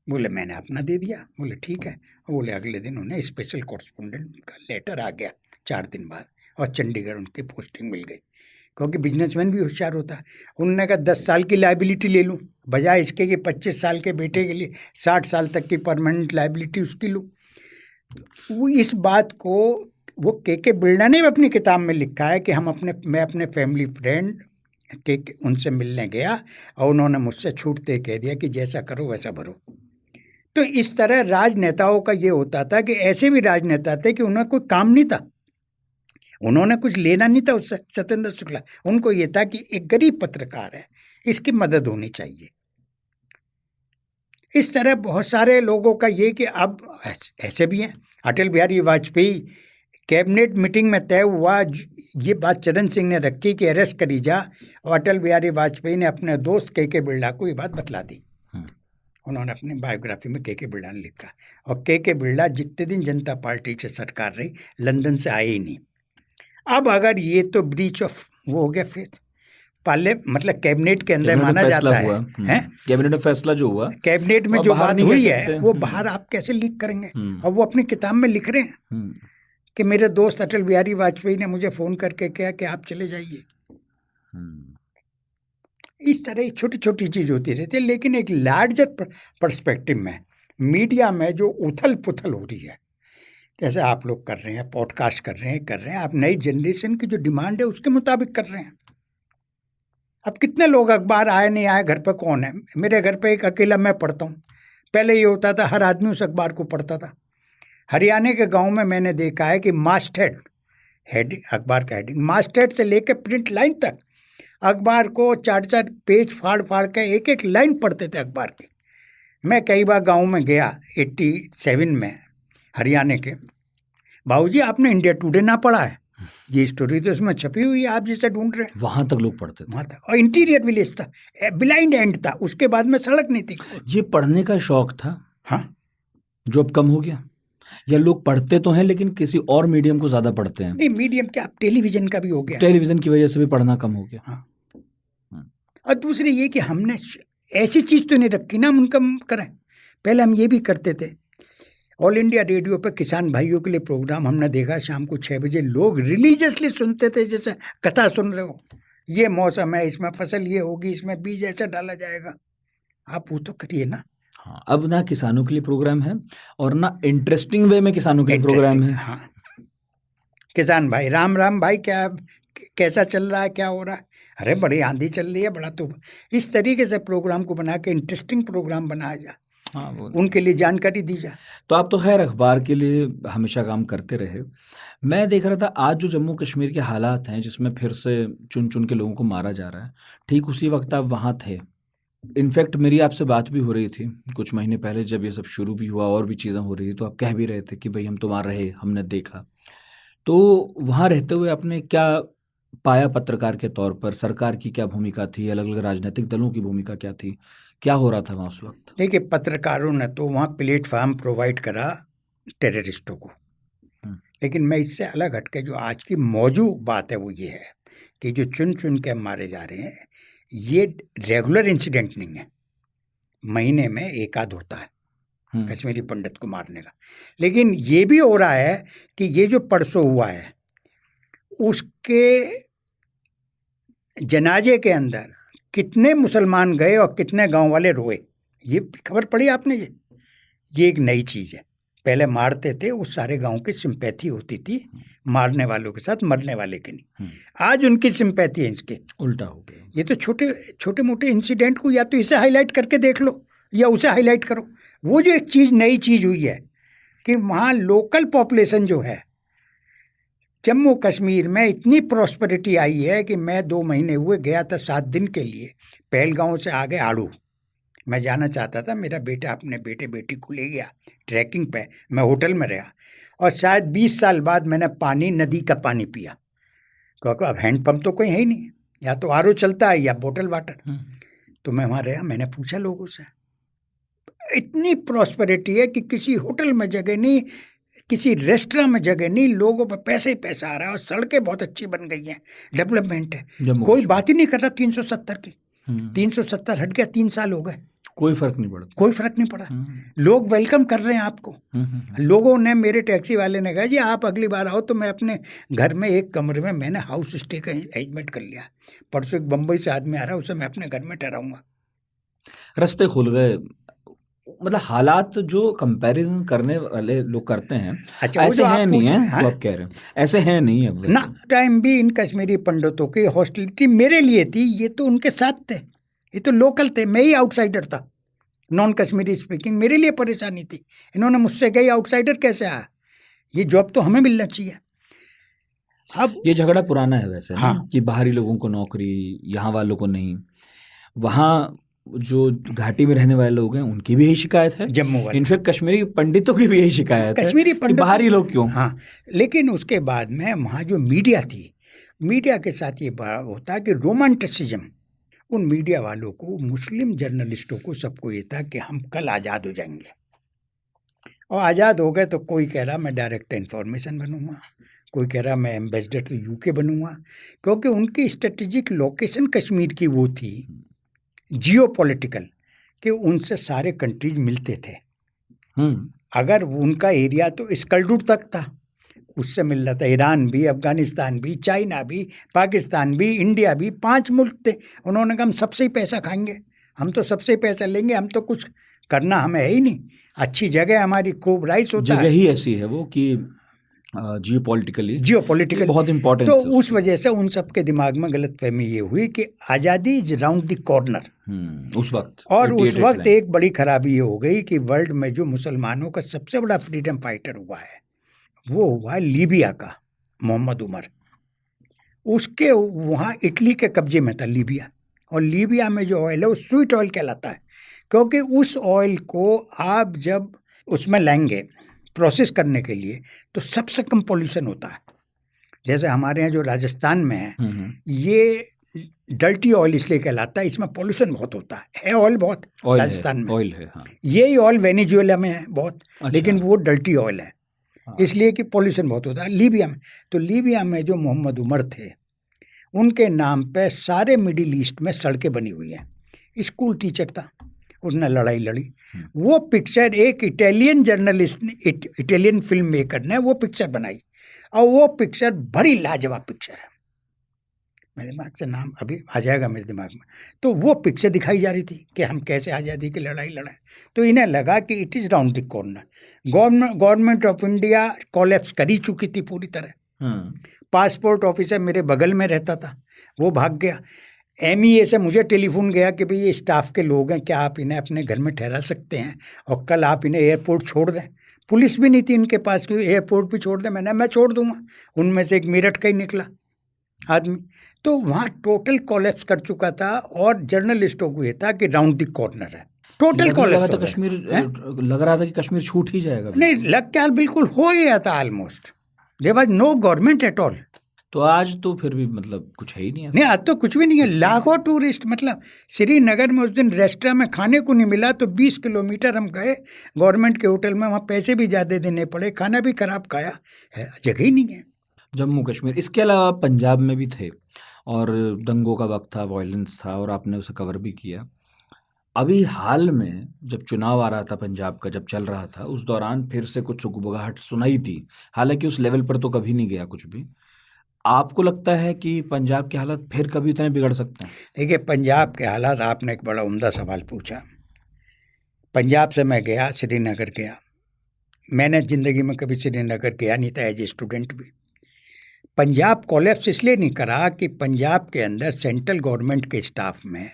बोले मैंने अपना दे दिया। बोले ठीक है। बोले अगले दिन उन्हें स्पेशल कॉरेस्पोंडेंट का लेटर आ गया 4 दिन बाद, और चंडीगढ़ उनकी पोस्टिंग मिल गई, क्योंकि बिजनेसमैन भी होशियार होता है। उन्होंने कहा 10 साल की लाइबिलिटी ले लूँ, बजाय इसके कि 25 साल के बेटे के लिए 60 साल तक की परमानेंट लाइबिलिटी उसकी लूँ। वो इस बात को वो के बिरला ने अपनी किताब में लिखा है कि मैं अपने फैमिली फ्रेंड के उनसे मिलने गया, और उन्होंने मुझसे छूटते कह दिया कि जैसा करो वैसा भरो। तो इस तरह राजनेताओं का ये होता था कि ऐसे भी राजनेता थे कि उन्हें कोई काम नहीं था, उन्होंने कुछ लेना नहीं था उससे। सत्येंद्र शुक्ला, उनको ये था कि एक गरीब पत्रकार है, इसकी मदद होनी चाहिए। इस तरह बहुत सारे लोगों का ये कि अब ऐसे भी हैं। अटल बिहारी वाजपेयी, कैबिनेट मीटिंग में तय हुआ, ये बात चरण सिंह ने रखी कि अरेस्ट करी जा, और अटल बिहारी वाजपेयी ने अपने दोस्त के बिरला को ये बात बतला दी। उन्होंने अपनी बायोग्राफी में के बिरला ने लिखा, और के बिरला जितने दिन जनता पार्टी से सरकार रही लंदन से आए ही नहीं। अब अगर ये तो ब्रीच ऑफ वो हो गया फेथ, मतलब कैबिनेट के अंदर माना जाता है, कैबिनेट में फैसला जो हुआ, कैबिनेट में जो बात हुई है वो बाहर आप कैसे लीक करेंगे। और वो अपनी किताब में लिख रहे हैं कि मेरे दोस्त अटल बिहारी वाजपेयी ने मुझे फोन करके कहा कि आप चले जाइए। इस तरह छोटी छोटी चीज होती रहती है, लेकिन एक लार्जर पर्सपेक्टिव में मीडिया में जो उथल पुथल हो रही है, जैसे आप लोग कर रहे हैं, पॉडकास्ट कर रहे हैं, आप नई जनरेशन की जो डिमांड है उसके मुताबिक कर रहे हैं। अब कितने लोग अखबार आए नहीं आए, घर पे कौन है? मेरे घर पे एक अकेला मैं पढ़ता हूँ। पहले ये होता था हर आदमी उस अखबार को पढ़ता था। हरियाणा के गांव में मैंने देखा है कि मास्टहेड अखबार का हेडिंग, मास्टहेड से लेकर प्रिंट लाइन तक अखबार को 4-4 पेज फाड़ फाड़ के एक एक लाइन पढ़ते थे अखबार की। मैं कई बार गांव में गया 87 में हरियाणा के, बाबूजी आपने इंडिया टुडे ना पढ़ा है, ये स्टोरी तो इसमें छपी हुई है, आप जिसे ढूंढ रहे हैं। वहां तक लोग पढ़ते थे। वहाँ था, और इंटीरियर विलेज था, ब्लाइंड एंड था, उसके बाद में सड़क नहीं थी। ये पढ़ने का शौक था हाँ, जो अब कम हो गया, या लोग पढ़ते तो हैं लेकिन किसी और मीडियम को ज्यादा पढ़ते हैं? नहीं मीडियम क्या, अब टेलीविजन का भी हो गया। टेलीविजन की वजह से भी पढ़ना कम हो गया। हाँ, और दूसरी ये कि हमने ऐसी चीज तो नहीं रखी ना हम उनका करें। पहले हम ये भी करते थे, ऑल इंडिया रेडियो पे किसान भाइयों के लिए प्रोग्राम हमने देखा, शाम को 6 बजे लोग रिलीजियसली सुनते थे, जैसे कथा सुन रहे हो। ये मौसम है, इसमें फसल ये होगी, इसमें बीज ऐसा डाला जाएगा। आप वो तो करिए ना। हाँ, अब ना किसानों के लिए प्रोग्राम है और ना इंटरेस्टिंग वे में किसानों के लिए प्रोग्राम है। हाँ, किसान भाई, राम राम भाई, क्या कैसा चल रहा है, क्या हो रहा है, अरे बड़ी आंधी चल रही है, बड़ा तो इस तरीके से प्रोग्राम को बना के इंटरेस्टिंग प्रोग्राम बनाया जाए, हाँ, उनके लिए जानकारी दी जाए। तो आप तो खैर अखबार के लिए हमेशा काम करते रहे। मैं देख रहा था आज जो जम्मू कश्मीर के हालात हैं, जिसमें फिर से चुन चुन के लोगों को मारा जा रहा है, ठीक उसी वक्त आप वहाँ थे। इनफैक्ट मेरी आपसे बात भी हो रही थी कुछ महीने पहले, जब ये सब शुरू भी हुआ और भी चीज़ें हो रही थी, तो आप कह भी रहे थे कि भाई हम तो वहाँ रहे, हमने देखा। तो वहाँ रहते हुए आपने क्या पाया पत्रकार के तौर पर? सरकार की क्या भूमिका थी, अलग अलग राजनीतिक दलों की भूमिका क्या थी, क्या हो रहा था वहाँ उस वक्त? देखिए, पत्रकारों ने तो वहाँ प्लेटफार्म प्रोवाइड करा टेररिस्टों को, लेकिन मैं इससे अलग हटके जो आज की मौजूद बात है वो ये है कि जो चुन चुन के मारे जा रहे हैं, ये रेगुलर इंसिडेंट नहीं है, महीने में एक आध होता है कश्मीरी पंडित को मारने का। लेकिन ये भी हो रहा है कि ये जो परसों हुआ है, उसके जनाजे के अंदर कितने मुसलमान गए और कितने गांव वाले रोए, ये खबर पड़ी आपने? ये एक नई चीज़ है। पहले मारते थे, उस सारे गांव की सिंपैथी होती थी मारने वालों के साथ, मरने वाले की नहीं। आज उनकी सिंपैथी है, इसके उल्टा हो गया। ये तो छोटे छोटे मोटे इंसिडेंट को या तो इसे हाईलाइट करके देख लो या उसे हाईलाइट करो। वो जो एक चीज़, नई चीज़ हुई है कि वहाँ लोकल पॉपुलेशन जो है, जम्मू कश्मीर में इतनी प्रॉस्पेरिटी आई है कि मैं 2 महीने हुए गया था 7 दिन के लिए, पहलगांव से आगे आड़ू मैं जाना चाहता था। मेरा बेटा अपने बेटे बेटी को ले गया ट्रैकिंग पे, मैं होटल में रहा और शायद 20 साल बाद मैंने पानी, नदी का पानी पिया, क्योंकि अब हैंडपम्प तो कोई है ही नहीं, या तो आरओ चलता है या बोतल वाटर। तो मैं वहाँ रहा, मैंने पूछा लोगों से, इतनी प्रॉस्पेरिटी है कि किसी होटल में जगह नहीं, किसी रेस्टोरेंट में जगह नहीं, लोगों पर पैसे ही पैसा आ रहा है और सड़कें बहुत अच्छी बन गई हैं, डेवलपमेंट है। कोई बात ही नहीं कर रहा 370 की। 370 हट गया, 3 साल हो गए, कोई फर्क नहीं पड़ा, कोई फर्क नहीं पड़ा। लोग वेलकम कर रहे हैं आपको। लोगों ने, मेरे टैक्सी वाले ने कहा जी आप अगली बार आओ तो मैं अपने घर में एक कमरे में मैंने हाउस स्टे का अरेंजमेंट कर लिया। परसों एक बम्बई से आदमी आ रहा है, उसे मैं अपने घर में ठहराऊंगा। रास्ते खुल गए। मतलब हालात जो कंपैरिजन करने वाले लोग करते हैं, अच्छा, ऐसे हैं नहीं है, वो आप कह रहे हैं ऐसे हैं नहीं है ना। टाइम भी इन कश्मीरी पंडितों की हॉस्टिलिटी मेरे लिए थी, ये तो उनके साथ थे, ये तो लोकल थे, मैं ही आउटसाइडर था, नॉन कश्मीरी स्पीकिंग। मेरे लिए परेशानी थी, इन्होंने मुझसे कही आउटसाइडर कैसे आया, ये जॉब तो हमें मिलना चाहिए। अब ये झगड़ा पुराना है वैसे, हाँ, कि बाहरी लोगों को नौकरी, यहाँ वालों को नहीं। वहाँ जो घाटी में रहने वाले लोग हैं उनकी भी यही शिकायत है, जम्मू वाले, इनफैक्ट कश्मीरी पंडितों की भी यही शिकायत है, कश्मीरी पंडित बाहरी लोग क्यों। हाँ, लेकिन उसके बाद में वहाँ जो मीडिया थी, मीडिया के साथ ये होता है कि रोमांटिसिज्म, उन मीडिया वालों को, मुस्लिम जर्नलिस्टों को, सबको ये था कि हम कल आज़ाद हो जाएंगे। और आज़ाद हो गए तो कोई कह रहा मैं डायरेक्टर इन्फॉर्मेशन बनूंगा, कोई कह रहा मैं एम्बेसडर तो यूके बनूंगा, क्योंकि उनकी स्ट्रेटेजिक लोकेशन कश्मीर की वो थी, जियो पॉलिटिकल, कि उनसे सारे कंट्रीज मिलते थे। अगर उनका एरिया तो स्कल्डूड तक था, उससे मिल रहा था ईरान भी, अफगानिस्तान भी, चाइना भी, पाकिस्तान भी, इंडिया भी, 5 मुल्क थे। उन्होंने कहा हम सबसे ही पैसा खाएंगे, हम तो सबसे ही पैसा लेंगे, हम तो कुछ करना हमें है ही नहीं, अच्छी जगह हमारी, खूब राइस होता है, जगह ही ऐसी है वो कि जियोपॉलिटिकली बहुत इंपॉर्टेंट। तो उस वजह से उन सब के दिमाग में गलतफहमी ये हुई कि आज़ादी इज राउंड द कॉर्नर उस वक्त। और उस वक्त एक बड़ी खराबी ये हो गई कि वर्ल्ड में जो मुसलमानों का सबसे बड़ा फ्रीडम फाइटर हुआ है वो हुआ लीबिया का मोहम्मद उमर। उसके वहाँ इटली के कब्जे में था लीबिया, और लीबिया में जो ऑयल है वो स्वीट ऑयल कहलाता है, क्योंकि उस ऑयल को आप जब उसमें लाएंगे प्रोसेस करने के लिए तो सबसे कम पोल्यूशन होता है। जैसे हमारे यहाँ जो राजस्थान में है ये डल्टी ऑयल इसलिए कहलाता है, इसमें पोल्यूशन बहुत होता है ऑयल बहुत राजस्थान में, ऑयल है, हाँ। यही ऑयल वेनेजुएला में है बहुत, अच्छा। लेकिन वो डल्टी ऑयल है, इसलिए कि पोल्यूशन बहुत होता है। लीबिया में, तो लीबिया में जो मोहम्मद उमर थे उनके नाम पे सारे मिडिल ईस्ट में सड़कें बनी हुई हैं। स्कूल टीचर था, उसने लड़ाई लड़ी। वो पिक्चर एक इटालियन जर्नलिस्ट ने, इटालियन फिल्म मेकर ने वो पिक्चर बनाई, और वो पिक्चर बड़ी लाजवाब पिक्चर है। मेरे दिमाग से नाम अभी आ जाएगा मेरे दिमाग में। तो वो पिक्चर दिखाई जा रही थी कि हम कैसे आज़ादी की लड़ाई लड़ाए। तो इन्हें लगा कि it is round the corner. Government of India collapse कर ही चुकी थी पूरी तरह। पासपोर्ट ऑफिसर मेरे बगल में रहता था, वो भाग गया। MEA से मुझे टेलीफोन गया कि भाई ये स्टाफ के लोग हैं, क्या आप इन्हें अपने घर में ठहरा सकते हैं और कल आप इन्हें एयरपोर्ट छोड़ दें। पुलिस भी नहीं थी इनके पास कि एयरपोर्ट भी छोड़ दें। मैं छोड़ दूंगा। उनमें से एक मेरठ का ही निकला आदमी। तो वहाँ टोटल कोलैप्स कर चुका था, और जर्नलिस्टों को ये था कि राउंड द कॉर्नर है, टोटल कोलैप्स। कश्मीर लग रहा था कि कश्मीर छूट ही जाएगा। नहीं, लग क्या बिल्कुल हो गया था almost. There was no government at all. तो आज तो फिर भी मतलब कुछ है ही नहीं ऐसा। नहीं, आज तो कुछ भी नहीं है। लाखों टूरिस्ट, मतलब श्रीनगर में उस दिन रेस्टोरेंट में खाने को नहीं मिला तो 20 किलोमीटर हम गए गवर्नमेंट के होटल में, वहाँ पैसे भी ज़्यादा देने पड़े, खाना भी खराब खाया है, जगह ही नहीं है। जम्मू कश्मीर, इसके अलावा पंजाब में भी थे और दंगों का वक्त था, वायलेंस था, और आपने उसे कवर भी किया। अभी हाल में जब चुनाव आ रहा था पंजाब का, जब चल रहा था, उस दौरान फिर से कुछ सुगबुगाहट सुनाई थी। हालांकि उस लेवल पर तो कभी नहीं गया कुछ भी। आपको लगता है कि पंजाब के हालात फिर कभी इतने बिगड़ सकते हैं? देखिए, पंजाब के हालात, आपने एक बड़ा उम्दा सवाल पूछा। पंजाब से मैं गया, श्रीनगर गया। मैंने ज़िंदगी में कभी श्रीनगर गया नहीं था एज ए स्टूडेंट भी। पंजाब कोलैप्स इसलिए नहीं करा कि पंजाब के अंदर सेंट्रल गवर्नमेंट के स्टाफ में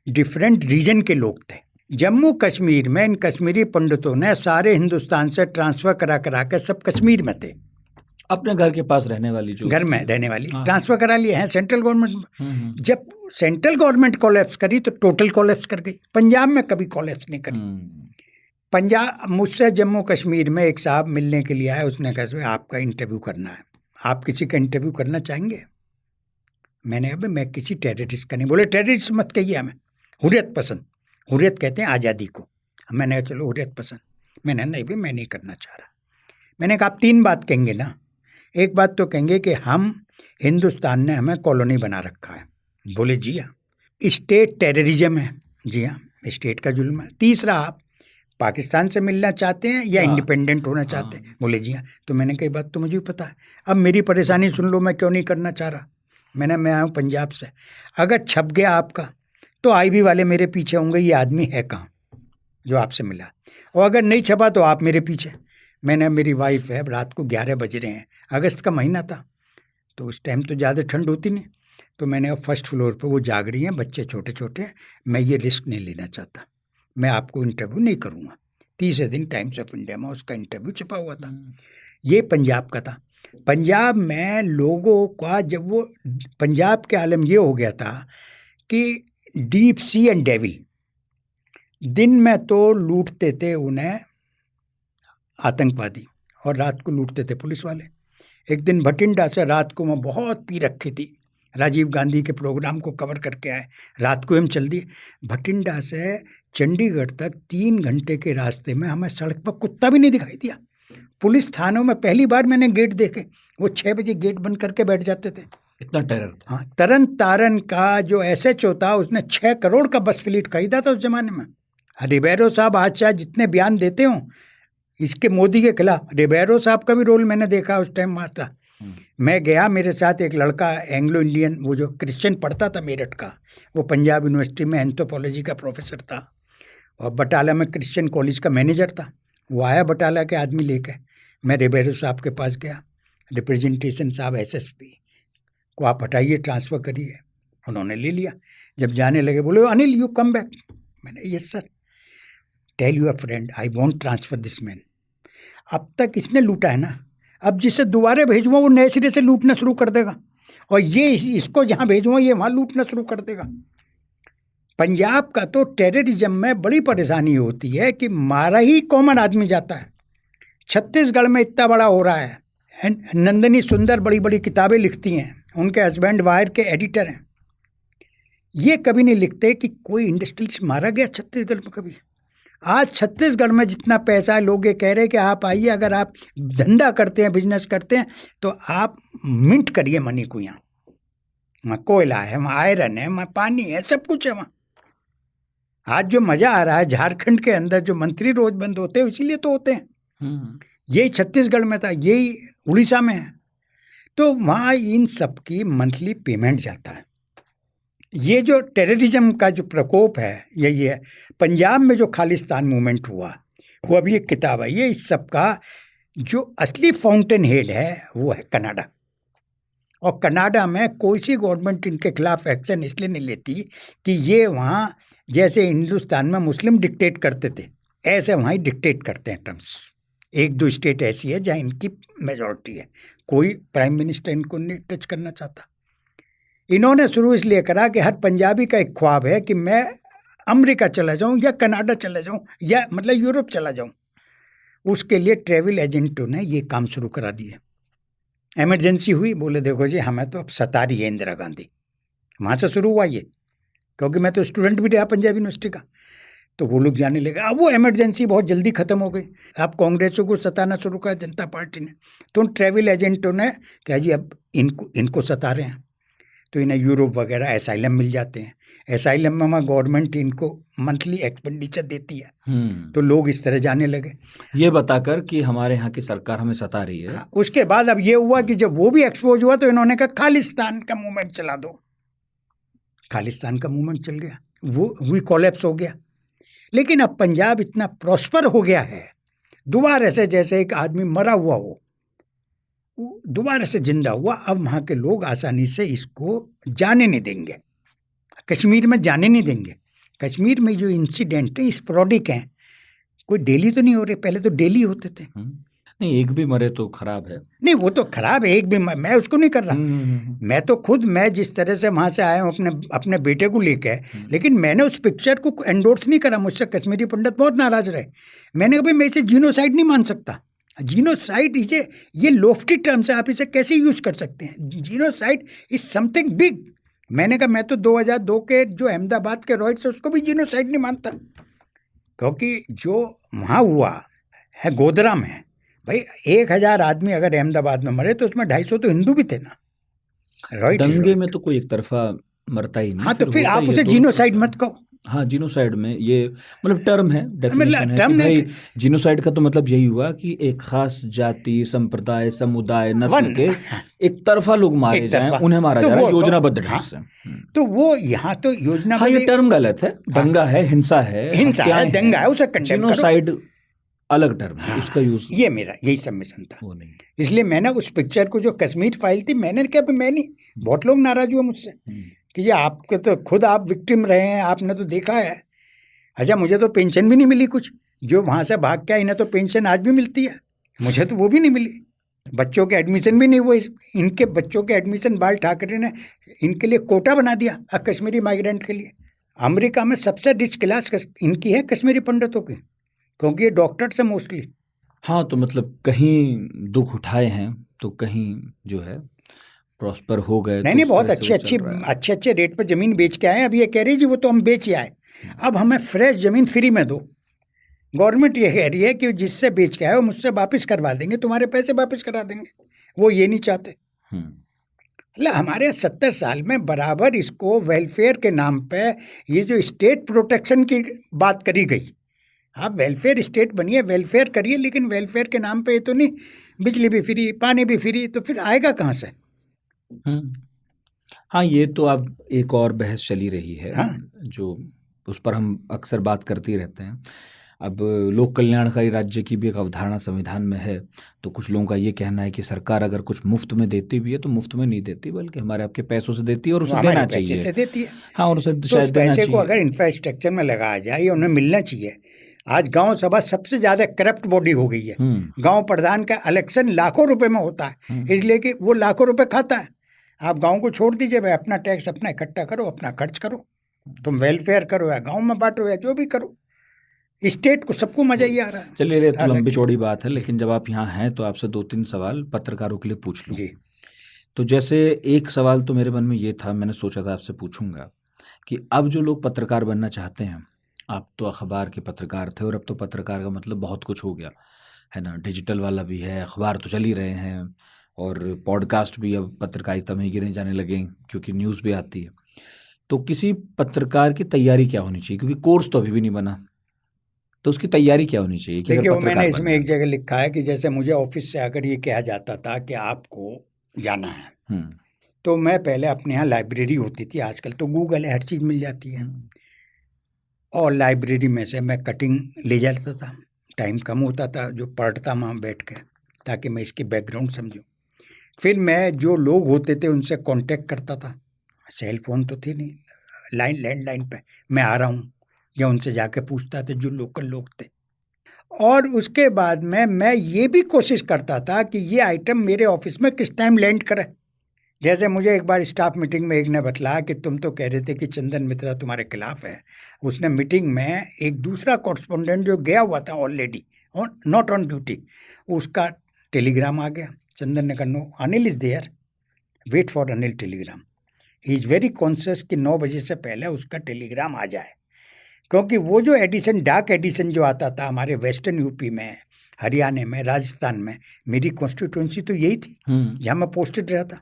डिफरेंट रीजन के लोग थे। जम्मू कश्मीर में इन कश्मीरी पंडितों ने सारे हिंदुस्तान से ट्रांसफ़र करा के सब कश्मीर में थे। अपने घर के पास रहने वाली, जो घर में रहने वाली ट्रांसफ़र करा लिए हैं सेंट्रल गवर्नमेंट। जब सेंट्रल गवर्नमेंट कोलैप्स करी तो टोटल कोलैप्स कर गई। पंजाब में कभी कोलैप्स नहीं करी। पंजाब, मुझसे जम्मू कश्मीर में एक साहब मिलने के लिए आए। उसने कहा आपका इंटरव्यू करना है, आप किसी का इंटरव्यू करना चाहेंगे? मैंने कहा मैं किसी टेररिस्ट का नहीं। बोले टेररिस्ट मत कहिए, हमें हुर्रियत पसंद, हुर्रियत कहते हैं आज़ादी को। मैंने कहा चलो हुर्रियत पसंद। मैंने नहीं भाई, मैं नहीं करना चाह रहा। मैंने कहा आप 3 बात कहेंगे ना। एक बात तो कहेंगे कि हम, हिंदुस्तान ने हमें कॉलोनी बना रखा है। बोले जी हाँ। स्टेट टेररिज्म है। जी हाँ, स्टेट का जुल्म है। तीसरा, आप पाकिस्तान से मिलना चाहते हैं या इंडिपेंडेंट होना चाहते हैं? बोले जी हाँ। तो मैंने कही बात तो मुझे भी पता है, अब मेरी परेशानी सुन लो, मैं क्यों नहीं करना चाह रहा। मैं आया हूँ पंजाब से। अगर छप गया आपका तो IB वाले मेरे पीछे होंगे, ये आदमी है कहाँ जो आपसे मिला, और अगर नहीं छपा तो आप मेरे पीछे। मेरी वाइफ है, रात को 11 बज रहे हैं, अगस्त का महीना था, तो उस टाइम तो ज़्यादा ठंड होती नहीं। तो मैंने फर्स्ट फ्लोर पर, वो जाग रही हैं, बच्चे छोटे छोटे हैं, मैं ये रिस्क नहीं लेना चाहता, मैं आपको इंटरव्यू नहीं करूँगा। तीसरे दिन टाइम्स ऑफ इंडिया में उसका इंटरव्यू छपा हुआ था। ये पंजाब का था। पंजाब में लोगों का, जब वो पंजाब के आलम ये हो गया था कि डीप सी एंड डेविल, दिन में तो लूटते थे उन्हें आतंकवादी और रात को लूटते थे पुलिस वाले। एक दिन भटिंडा से रात को मैं बहुत पी रखी थी, राजीव गांधी के प्रोग्राम को कवर करके आए, रात को हम चल दिए। भटिंडा से चंडीगढ़ तक 3 घंटे के रास्ते में हमें सड़क पर कुत्ता भी नहीं दिखाई दिया। पुलिस थानों में पहली बार मैंने गेट देखे, वो 6 बजे गेट बंद करके बैठ जाते थे। इतना टेरर था। हाँ, तरन तारन का जो SHO था, उसने 6 करोड़ का बस फ्लीट खरीदा था उस जमाने में। रिबेरो साहब आज चाहे जितने बयान देते हों इसके मोदी के खिलाफ, रिबेरो साहब का भी रोल मैंने देखा उस टाइम मारता। मैं गया, मेरे साथ एक लड़का एंग्लो इंडियन, वो जो क्रिश्चियन पढ़ता था मेरठ का, वो पंजाब यूनिवर्सिटी में एंथ्रोपोलॉजी का प्रोफेसर था और बटाला में क्रिश्चियन कॉलेज का मैनेजर था। वो आया बटाला के आदमी लेकर, मैं रिबेरो साहब के पास गया, रिप्रेजेंटेशन साहब SSP को आप हटाइए, ट्रांसफ़र करिए। उन्होंने ले लिया। जब जाने लगे बोले अनिल यू कम बैक। मैंने yes sir, tell your friend I want transfer this man. अब तक इसने लूटा है ना, अब जिसे दोबारा भेजूँगा वो नए सिरे से लूटना शुरू कर देगा। और ये इसको जहाँ भेजूँगा ये वहाँ लूटना शुरू कर देगा। पंजाब का तो टेररिज्म में बड़ी परेशानी होती है कि मारा ही कॉमन आदमी जाता है। छत्तीसगढ़ में इतना बड़ा हो रहा है। नंदिनी सुंदर बड़ी बड़ी किताबें लिखती हैं, उनके हस्बैंड वायर के एडिटर हैं। ये कभी नहीं लिखते कि कोई इंडस्ट्रियलिस्ट मारा गया छत्तीसगढ़ में कभी। आज छत्तीसगढ़ में जितना पैसा है, लोग ये कह रहे हैं कि आप आइए, अगर आप धंधा करते हैं, बिजनेस करते हैं तो आप मिंट करिए मनी को। वहाँ कोयला है, वहाँ आयरन है, वहाँ पानी है, सब कुछ है वहाँ। आज जो मज़ा आ रहा है झारखंड के अंदर, जो मंत्री रोज बंद होते हैं इसीलिए तो होते हैं। यही छत्तीसगढ़ में था, यही उड़ीसा में है। तो वहाँ इन सब की मंथली पेमेंट जाता है। ये जो टेररिज्म का जो प्रकोप है यही है। पंजाब में जो खालिस्तान मूवमेंट हुआ, वो अभी एक किताब है, ये इस सब का जो असली फाउंटेन हेड है वो है कनाडा। और कनाडा में कोई सी गवर्नमेंट इनके खिलाफ एक्शन इसलिए नहीं लेती कि ये वहाँ जैसे हिंदुस्तान में मुस्लिम डिक्टेट करते थे, ऐसे वहाँ ही डिक्टेट करते हैं टर्म्स। एक दो स्टेट ऐसी है जहाँ इनकी मेजॉरिटी है, कोई प्राइम मिनिस्टर इनको नहीं टच करना चाहता। इन्होंने शुरू इसलिए करा कि हर पंजाबी का एक ख्वाब है कि मैं अमेरिका चला जाऊं या कनाडा चला जाऊं या मतलब यूरोप चला जाऊं। उसके लिए ट्रैवल एजेंटों ने ये काम शुरू करा दिए। इमरजेंसी हुई, बोले देखो जी हमें तो अब सता रही है इंदिरा गांधी। वहाँ से शुरू हुआ ये, क्योंकि मैं तो स्टूडेंट भी रहा पंजाब यूनिवर्सिटी का। तो वो लोग जाने लगे। अब वो इमरजेंसी बहुत जल्दी ख़त्म हो गई। अब कांग्रेसों को सताना शुरू करा जनता पार्टी ने। तो उन ट्रैवल एजेंटों ने कहा जी अब इनको सता रहे हैं, तो इन्हें यूरोप वगैरह एसाइलम मिल जाते हैं। एसाइलम में वहाँ गवर्नमेंट इनको मंथली एक्सपेंडिचर देती है। तो लोग इस तरह जाने लगे, ये बताकर कि हमारे यहाँ की सरकार हमें सता रही है। उसके बाद अब ये हुआ कि जब वो भी एक्सपोज हुआ तो इन्होंने कहा खालिस्तान का मूवमेंट चला दो। खालिस्तान का मूवमेंट चल गया, वो कोलैप्स हो गया। लेकिन अब पंजाब इतना प्रॉस्पर हो गया है, दोबारा से जैसे एक आदमी मरा हुआ हो, दोबारा से जिंदा हुआ। अब वहाँ के लोग आसानी से इसको जाने नहीं देंगे, कश्मीर में जाने नहीं देंगे। कश्मीर में जो इंसिडेंट है स्पोरेडिक हैं, कोई डेली तो नहीं हो रहे, पहले तो डेली होते थे। नहीं, एक भी मरे तो खराब है। नहीं वो तो खराब है, एक भी मैं उसको नहीं कर रहा। मैं तो खुद, मैं जिस तरह से वहाँ से आया हूँ अपने बेटे को लेके, लेकिन मैंने उस पिक्चर को एंडोर्स नहीं करा। मुझसे कश्मीरी पंडित बहुत नाराज रहे। मैंने कहा भाई मैं इसे जीनोसाइड नहीं मान सकता। जीनोसाइड ये लोफ्टी टर्म्स है, आप इसे कैसे यूज कर सकते हैं? Genocide is something big. मैंने कहा मैं तो 2002 के जो अहमदाबाद के रॉयट्स है उसको भी जीनोसाइड नहीं मानता, क्योंकि जो वहाँ हुआ है गोधरा में, भाई 1000 आदमी अगर अहमदाबाद में मरे तो उसमें 250 तो हिंदू भी थे ना। राइट, दंगे में तो कोई एक तरफा मरता ही नहीं। हाँ तो फिर आप उसे जीनोसाइड मत कहो। हाँ, जीनोसाइड में ये मतलब टर्म है, डेफिनेशन है टर्म कि भाई जीनोसाइड का तो मतलब यही हुआ कि एक खास जाति, संप्रदाय, समुदाय, नस्ल के एक तरफा लोग मारे जाएं, उन्हें मारा जा रहा है योजनाबद्ध ढंग से। तो वो यहाँ तो योजना, हाँ ये टर्म गलत है। दंगा है, हिंसा है, दंगा है, उसे कंडेम करो। जीनोसाइड अलग टर्म है, उसका यूज ये मेरा यही सबमिशन था। वो नहीं। इसलिए मैंने उस पिक्चर को, जो कश्मीर फाइल थी, मैंने क्या, मैं नहीं, बहुत लोग नाराज हुए मुझसे कि ये आपके तो खुद आप विक्टिम रहे हैं, आपने तो देखा है। अच्छा, मुझे तो पेंशन भी नहीं मिली कुछ, जो वहाँ से भाग के इन्हें तो पेंशन आज भी मिलती है, मुझे तो वो भी नहीं मिली। बच्चों के एडमिशन भी नहीं हुए। इनके बच्चों के एडमिशन बाल ठाकरे ने इनके लिए कोटा बना दिया कश्मीरी माइग्रेंट के लिए। अमेरिका में सबसे रिच क्लास इनकी है, कश्मीरी पंडितों की, क्योंकि ये डॉक्टर्स हैं मोस्टली। हाँ, तो मतलब कहीं दुख उठाए हैं तो कहीं जो है प्रॉस्पर हो गए। नहीं, बहुत अच्छे रेट पर ज़मीन बेच के आए। अब ये कह रही जी वो तो हम बेच आए, अब हमें फ्रेश ज़मीन फ्री में दो। गवर्नमेंट ये कह रही है कि जिससे बेच के आए वो मुझसे वापस करवा देंगे, तुम्हारे पैसे वापस करा देंगे। वो ये नहीं चाहते। मतलब हमारे 70 साल में बराबर इसको वेलफेयर के नाम पे ये जो स्टेट प्रोटेक्शन की बात करी गई। आप वेलफेयर स्टेट बनिए, वेलफेयर करिए, लेकिन वेलफेयर के नाम पे ये तो नहीं, बिजली भी फ्री, पानी भी फ्री, तो फिर आएगा कहाँ से? हाँ, ये तो अब एक और बहस चली रही है। हाँ। जो उस पर हम अक्सर बात करते रहते हैं। अब लोक कल्याणकारी राज्य की भी एक अवधारणा संविधान में है, तो कुछ लोगों का ये कहना है कि सरकार अगर कुछ मुफ्त में देती भी है तो मुफ्त में नहीं देती, बल्कि हमारे आपके पैसों से देती है और उसे देना चाहिए। से देती है। हाँ, और उसे तो शायद उस पैसे को अगर इंफ्रास्ट्रक्चर में लगाया जाए, या उन्हें मिलना चाहिए। आज गांव सभा सबसे ज्यादा करप्ट बॉडी हो गई है। गांव प्रधान का इलेक्शन लाखों रुपए में होता है, इसलिए कि वो लाखों रुपए खाता है। आप गांव को छोड़ दीजिए भाई, अपना टैक्स अपना इकट्ठा करो, अपना खर्च करो, तुम वेलफेयर करो या गांव में बांटो या जो भी करो, स्टेट को सबको मजा ही आ रहा है। चलिए, ये तो लंबी हालांकि- चौड़ी बात है, लेकिन जब आप यहाँ हैं तो आपसे 2-3 सवाल पत्रकारों के लिए पूछ लूँ। जी तो जैसे एक सवाल तो मेरे मन में ये था, मैंने सोचा था आपसे पूछूंगा कि अब जो लोग पत्रकार बनना चाहते हैं, आप तो अखबार के पत्रकार थे और अब तो पत्रकार का मतलब बहुत कुछ हो गया है ना, डिजिटल वाला भी है, अखबार तो चल ही रहे हैं और पॉडकास्ट भी अब पत्रकारिता में ही गिने जाने लगे क्योंकि न्यूज़ भी आती है। तो किसी पत्रकार की तैयारी क्या होनी चाहिए, क्योंकि कोर्स तो अभी भी नहीं बना, तो उसकी तैयारी क्या होनी चाहिए कि अगर देखिए, वो पत्रकार मैंने इसमें बनना एक जगह लिखा है कि जैसे मुझे ऑफिस से अगर ये कहा जाता था कि आपको जाना है, है? तो मैं पहले अपने यहाँ लाइब्रेरी होती थी, आजकल तो गूगल है, हर चीज़ मिल जाती है, और लाइब्रेरी में से मैं कटिंग ले जाता था, टाइम कम होता था, जो पढ़ता वहाँ बैठ के, ताकि मैं इसकी बैकग्राउंड समझूं। फिर मैं जो लोग होते थे उनसे कांटेक्ट करता था, सेल फोन तो थी नहीं, लैंडलाइन पे मैं आ रहा हूँ, या उनसे जाके पूछता था जो लोकल लोग थे। और उसके बाद में मैं ये भी कोशिश करता था कि ये आइटम मेरे ऑफिस में किस टाइम लैंड करे। जैसे मुझे एक बार स्टाफ मीटिंग में एक ने बतलाया कि तुम तो कह रहे थे कि चंदन मित्रा तुम्हारे खिलाफ है। उसने मीटिंग में एक दूसरा कॉरेस्पोंडेंट जो गया हुआ था ऑलरेडी नॉट ऑन ड्यूटी, उसका टेलीग्राम आ गया। चंदन ने कहा no, Anil is there, wait for Anil telegram. He is very conscious कि 9 बजे से पहले उसका टेलीग्राम आ जाए, क्योंकि वो जो एडिशन, डार्क एडिशन जो आता था हमारे वेस्टर्न यूपी में, हरियाणा में, राजस्थान में, मेरी कॉन्स्टिट्यूंसी तो यही थी जहाँ मैं पोस्टेड रहा था,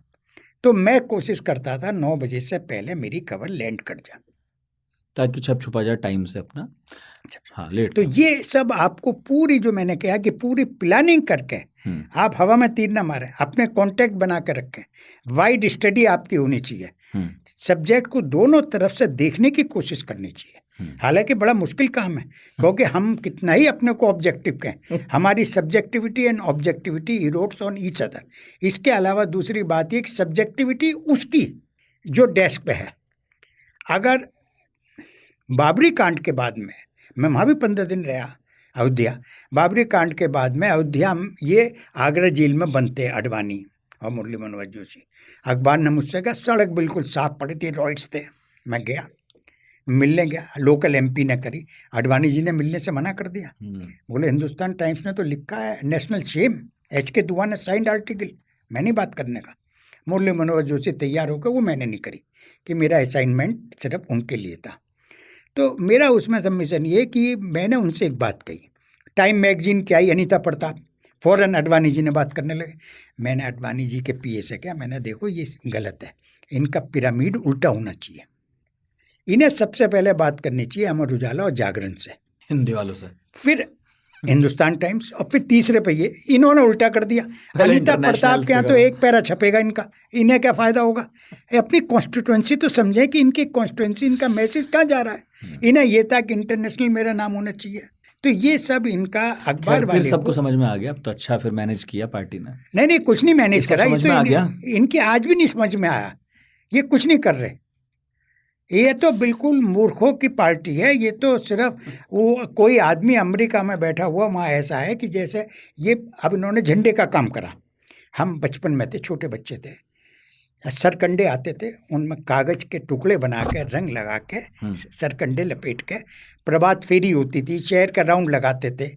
तो मैं कोशिश करता था 9 बजे से पहले मेरी खबर लैंड कर जाए, ताकि छप छुपा जाए टाइम से अपना। हाँ, लेट तो ये सब आपको पूरी, जो मैंने कहा कि पूरी प्लानिंग करके आप हवा में तीर ना मारें, अपने कांटेक्ट बना के रखें, वाइड स्टडी आपकी होनी चाहिए, सब्जेक्ट को दोनों तरफ से देखने की कोशिश करनी चाहिए। हालांकि बड़ा मुश्किल काम है, क्योंकि हम कितना ही अपने को ऑब्जेक्टिव कहें, हमारी subjectivity and objectivity erodes on each other. इसके अलावा दूसरी बात ये कि सब्जेक्टिविटी उसकी जो डेस्क पे है। अगर बाबरी कांड के बाद में, मैं वहाँ भी 15 दिन रहा अयोध्या, बाबरी कांड के बाद में अयोध्या ये आगरा जेल में बनते अडवाणी और मुरली मनोहर जोशी, अखबार ने मुझसे कहा सड़क बिल्कुल साफ पड़ी थी, रॉइड्स थे। मैं गया, मिलने गया, लोकल एमपी ने करी, अडवाणी जी ने मिलने से मना कर दिया। बोले हिंदुस्तान टाइम्स ने तो लिखा है नेशनल शेम, HK दुआ ने साइंड आर्टिकल, मैं नहीं बात करने का। मुरली मनोहर जोशी तैयार होकर, वो मैंने नहीं करी, कि मेरा असाइनमेंट सिर्फ उनके लिए था। तो मेरा उसमें सबमिशन ये कि मैंने उनसे एक बात कही, टाइम मैगजीन की आई अनीता प्रताप, फ़ौरन अडवाणी जी ने बात करने लगे। मैंने अडवाणी जी के PA से कहा, मैंने देखो ये गलत है, इनका पिरामिड उल्टा होना चाहिए, इन्हें सबसे पहले बात करनी चाहिए अमर उजाला और जागरण से, हिंदी वालों से, फिर हिंदुस्तान टाइम्स, और फिर तीसरे पे ये इन्होंने उल्टा कर दिया। पहले अनीता इंटरनेशनल प्रताप के यहाँ से तो करो। एक पैरा छपेगा इनका, इन्हें क्या फ़ायदा होगा। ये अपनी कॉन्स्टिट्यूएंसी तो समझे कि इनकी कॉन्स्टिट्यूएंसी, इनका मैसेज कहाँ जा रहा है। इन्हें ये था कि इंटरनेशनल मेरा नाम होना चाहिए। तो ये सब इनका अखबार फिर वाले सबको को, समझ में आ गया। अब तो अच्छा फिर मैनेज किया पार्टी ने। नहीं कुछ नहीं मैनेज ये सब करा, ये समझ तो में आ गया। इनकी आज भी नहीं समझ में आया, ये कुछ नहीं कर रहे। ये तो बिल्कुल मूर्खों की पार्टी है। ये तो सिर्फ वो कोई आदमी अमेरिका में बैठा हुआ वहाँ ऐसा है कि जैसे ये, अब इन्होंने झंडे का काम करा। हम बचपन में थे, छोटे बच्चे थे, सरकंडे आते थे, उनमें कागज के टुकड़े बना के, रंग लगा के, सरकंडे लपेट के प्रभात फेरी होती थी, शहर का राउंड लगाते थे,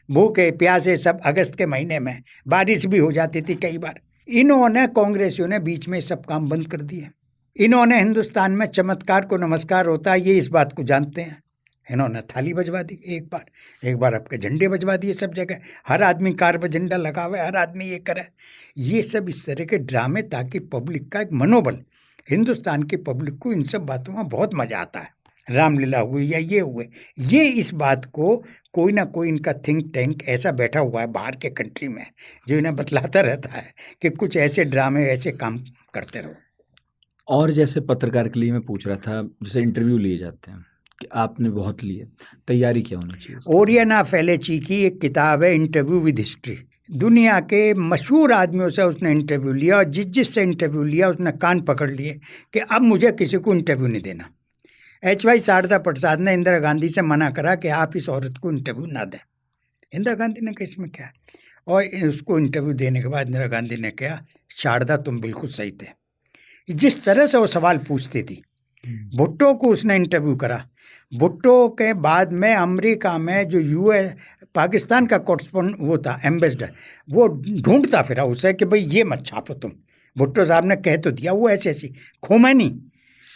भूखे प्यासे सब। अगस्त के महीने में बारिश भी हो जाती थी कई बार। इन्होंने, कांग्रेसियों ने बीच में सब काम बंद कर दिए। इन्होंने हिंदुस्तान में चमत्कार को नमस्कार होता है, ये इस बात को जानते हैं। इन्होंने थाली बजवा दी, एक बार आपके झंडे बजवा दिए सब जगह, हर आदमी कार पर झंडा लगा हुआ है, हर आदमी ये करे। ये सब इस तरह के ड्रामे, ताकि पब्लिक का एक मनोबल, हिंदुस्तान की पब्लिक को इन सब बातों में बहुत मजा आता है। रामलीला हुई या ये हुए, ये इस बात को कोई ना कोई इनका थिंक टैंक ऐसा बैठा हुआ है बाहर के कंट्री में, जो इन्हें बतलाता रहता है कि कुछ ऐसे ड्रामे, ऐसे काम करते रहो। और जैसे पत्रकार के लिए मैं पूछ रहा था, जैसे इंटरव्यू लिए जाते हैं कि आपने बहुत लिए, तैयारी क्या होनी चाहिए? ओरियाना फेलेची की एक किताब है, इंटरव्यू विद हिस्ट्री। दुनिया के मशहूर आदमियों से उसने इंटरव्यू लिया, और जिससे इंटरव्यू लिया उसने कान पकड़ लिए कि अब मुझे किसी को इंटरव्यू नहीं देना। HY शारदा प्रसाद ने इंदिरा गांधी से मना करा कि आप इस औरत को इंटरव्यू ना दें। इंदिरा गांधी ने कहा इसमें क्या है, और उसको इंटरव्यू देने के बाद इंदिरा गांधी ने कहा शारदा तुम बिल्कुल सही थे, जिस तरह से वो सवाल पूछती थी। भुट्टो को उसने इंटरव्यू करा। भुट्टो के बाद में अमेरिका में जो यूएस पाकिस्तान का कॉरेस्पॉन्डेंट वो था, एम्बेसडर, वो ढूंढता फिरा उसे कि भाई ये मत छापो तुम। भुट्टो साहब ने कह तो दिया। वो ऐसी खोमैनी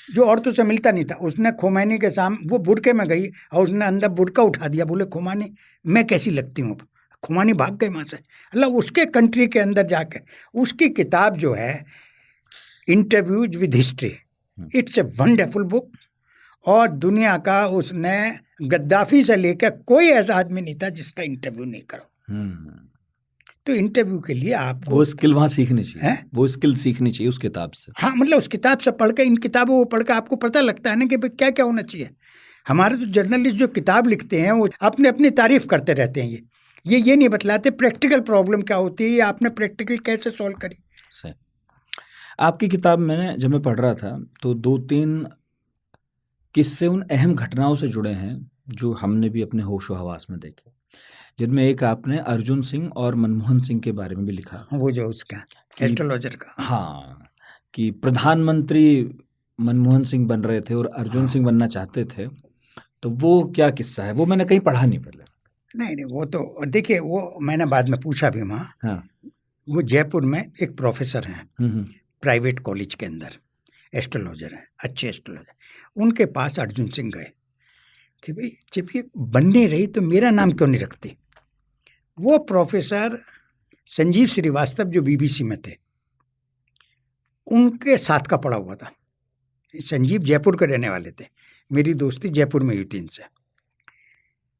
जो औरतों से मिलता नहीं था, उसने खोमैनी के सामने, वो बुरके में गई और उसने अंदर बुरका उठा दिया। बोले खोमैनी मैं कैसी लगती हूँ। खोमैनी भाग गई वहाँ से। अल्लाह, उसके कंट्री के अंदर जाके उसकी किताब जो है interviews with history, it's a wonderful book. और दुनिया का उसने गद्दाफी से लेकर कोई ऐसा आदमी नहीं था जिसका इंटरव्यू नहीं करो। तो इंटरव्यू के लिए आपको वो स्किल वहाँ सीखनी चाहिए, हैं? वो स्किल सीखनी चाहिए उस किताब से। हाँ, मतलब उस किताब से पढ़ के, इन किताबों को पढ़ के आपको पता लगता है ना कि भाई क्या क्या होना चाहिए। हमारे तो जर्नलिस्ट जो किताब लिखते हैं वो अपने अपनी तारीफ करते रहते हैं। ये नहीं बतलाते प्रैक्टिकल प्रॉब्लम क्या होती है, आपने प्रैक्टिकल कैसे सॉल्व करी। सही। आपकी किताब मैंने जब मैं पढ़ रहा था तो 2-3 किस्से उन अहम घटनाओं से जुड़े हैं जो हमने भी अपने होशो हवास में देखे, जिनमें एक आपने अर्जुन सिंह और मनमोहन सिंह के बारे में भी लिखा। वो जो उसका एस्ट्रोलॉजर का, हाँ, कि प्रधानमंत्री मनमोहन सिंह बन रहे थे और अर्जुन सिंह बनना चाहते थे। तो वो क्या किस्सा है? वो मैंने कहीं पढ़ा नहीं पहले। नहीं, वो तो देखिए, वो मैंने बाद में पूछा भी वहाँ। हाँ। वो जयपुर में एक प्रोफेसर हैं, हम्म। प्राइवेट कॉलेज के अंदर, एस्ट्रोलॉजर हैं, अच्छे एस्ट्रोलॉजर। उनके पास अर्जुन सिंह गए कि भाई जब ये बनने रही तो मेरा नाम क्यों नहीं रखती। वो प्रोफेसर संजीव श्रीवास्तव जो बीबीसी में थे, उनके साथ का पड़ा हुआ था। संजीव जयपुर के रहने वाले थे, मेरी दोस्ती जयपुर में हुई थी इनसे।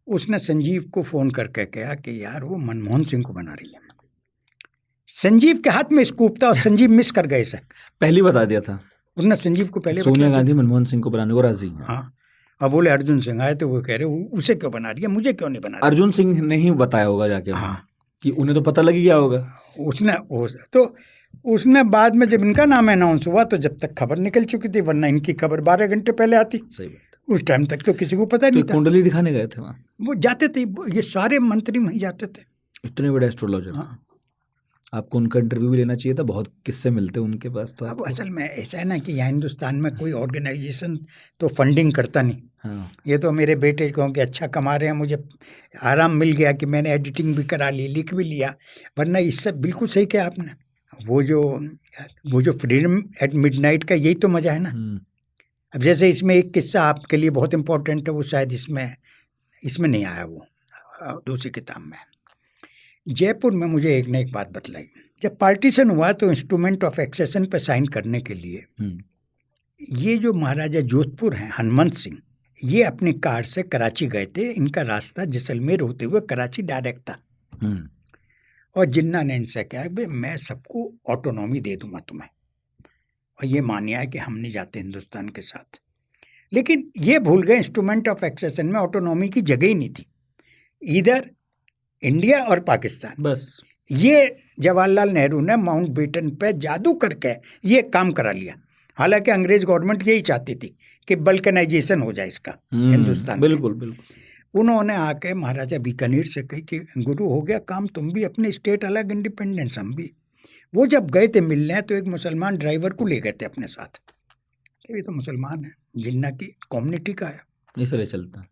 उसने संजीव को फ़ोन करके कहा कि यार वो मनमोहन सिंह को बना रही है। संजीव के हाथ में स्कूप था और संजीव मिस कर गए से पहले बता दिया था उसने संजीव को पहले सोनिया गांधी मनमोहन सिंह को बनाने को राजी हैं। हाँ, अब बोले अर्जुन सिंह आए तो वो कह रहे उसे क्यों बना रही है, मुझे क्यों नहीं बना रही। अर्जुन सिंह ने ही बताया होगा जाके वहाँ, हाँ, कि उन्हें तो पता लगी गया होगा। उसने बाद में जब इनका नाम अनाउंस हुआ तो जब तक खबर निकल चुकी थी, वरना इनकी खबर 12 घंटे पहले आती। सही बात। उस टाइम तक तो किसी को पता तो नहीं था। कुंडली दिखाने गए थे वहाँ, वो जाते थे, ये सारे मंत्री वहीं जाते थे। इतने बड़े एस्ट्रोलॉजर। हाँ। आपको उनका इंटरव्यू भी लेना चाहिए था, बहुत किस्से मिलते उनके पास। तो अब असल में ऐसा है ना कि यहाँ हिंदुस्तान में कोई ऑर्गेनाइजेशन तो फंडिंग करता नहीं। हाँ। ये तो मेरे बेटे को कि अच्छा कमा रहे हैं, मुझे आराम मिल गया कि मैंने एडिटिंग भी करा ली, लिख भी लिया। वरना इससे बिल्कुल सही किया आपने। वो जो फ्रीडम एट मिडनाइट का यही तो मज़ा है ना। अब जैसे इसमें एक किस्सा आपके लिए बहुत इम्पोर्टेंट है, वो शायद इसमें नहीं आया, वो दूसरी किताब में। जयपुर में मुझे एक ने एक बात बतलाई। जब पार्टीशन हुआ तो इंस्ट्रूमेंट ऑफ एक्सेशन पे साइन करने के लिए ये जो महाराजा जोधपुर हैं हनुमंत सिंह, ये अपनी कार से कराची गए थे। इनका रास्ता जैसलमेर होते हुए कराची डायरेक्ट था। और जिन्ना ने इनसे कहा भाई मैं सबको ऑटोनॉमी दे दूंगा तुम्हें, और ये मानिया है कि हम नहीं जाते हिंदुस्तान के साथ। लेकिन ये भूल गए इंस्ट्रूमेंट ऑफ एक्सेशन में ऑटोनॉमी की जगह ही नहीं थी, इधर इंडिया और पाकिस्तान बस। ये जवाहरलाल नेहरू ने माउंट बेटन पे जादू करके ये काम करा लिया। हालांकि अंग्रेज गवर्नमेंट यही चाहती थी कि बल्कनाइजेशन हो जाए इसका हिंदुस्तान। बिल्कुल बिल्कुल। उन्होंने आके महाराजा बीकानेर से कही कि गुरु हो गया काम, तुम भी अपने स्टेट अलग, इंडिपेंडेंस हम भी। वो जब गए थे मिलने तो एक मुसलमान ड्राइवर को ले गए थे अपने साथ। ये तो मुसलमान है, जिन्ना की कम्युनिटी का है, इसलिए चलता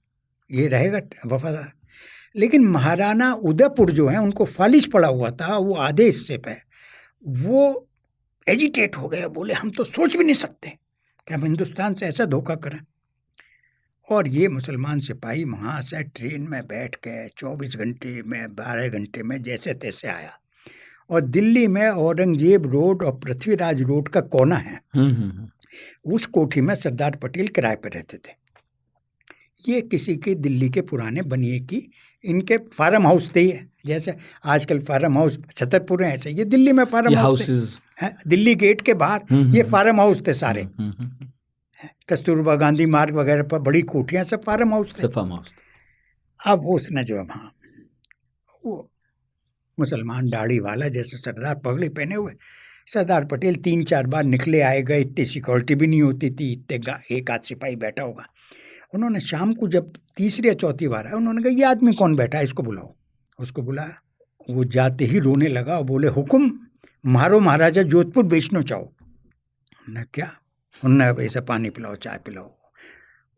ये रहेगा वफादार। लेकिन महाराणा उदयपुर जो है उनको फालिश पड़ा हुआ था, वो आधे हिस्से पे वो एजिटेट हो गए, बोले हम तो सोच भी नहीं सकते कि हम हिंदुस्तान से ऐसा धोखा करें। और ये मुसलमान सिपाही वहाँ से ट्रेन में बैठ के 24 घंटे में 12 घंटे में जैसे तैसे आया। और दिल्ली में औरंगजेब रोड और पृथ्वीराज रोड का कोना है, उस कोठी में सरदार पटेल किराए पर रहते थे। ये किसी के दिल्ली के पुराने बनिए की इनके फार्म हाउस थे, जैसे आजकल फार्म हाउस छतरपुर है, ऐसे ये दिल्ली में फार्म हाउस है। दिल्ली गेट के बाहर ये फार्म हाउस थे सारे, कस्तूरबा गांधी मार्ग वगैरह पर बड़ी कोठियाँ सब फार्म हाउस थे। अब उसने जो वहाँ वो मुसलमान दाढ़ी वाला जैसे सरदार पगड़ी पहने हुए सरदार पटेल 3-4 बार निकले आए गए, इतनी सिक्योरिटी भी नहीं होती थी, इतने एक आध सिपाही बैठा होगा। उन्होंने शाम को जब तीसरी या चौथी बार आया, उन्होंने कहा ये आदमी कौन बैठा है, इसको बुलाओ। उसको बुलाया, वो जाते ही रोने लगा और बोले हुक्म मारो महाराजा जोधपुर बेचना चाहो। हमने क्या, उन्होंने ऐसा पानी पिलाओ, चाय पिलाओ।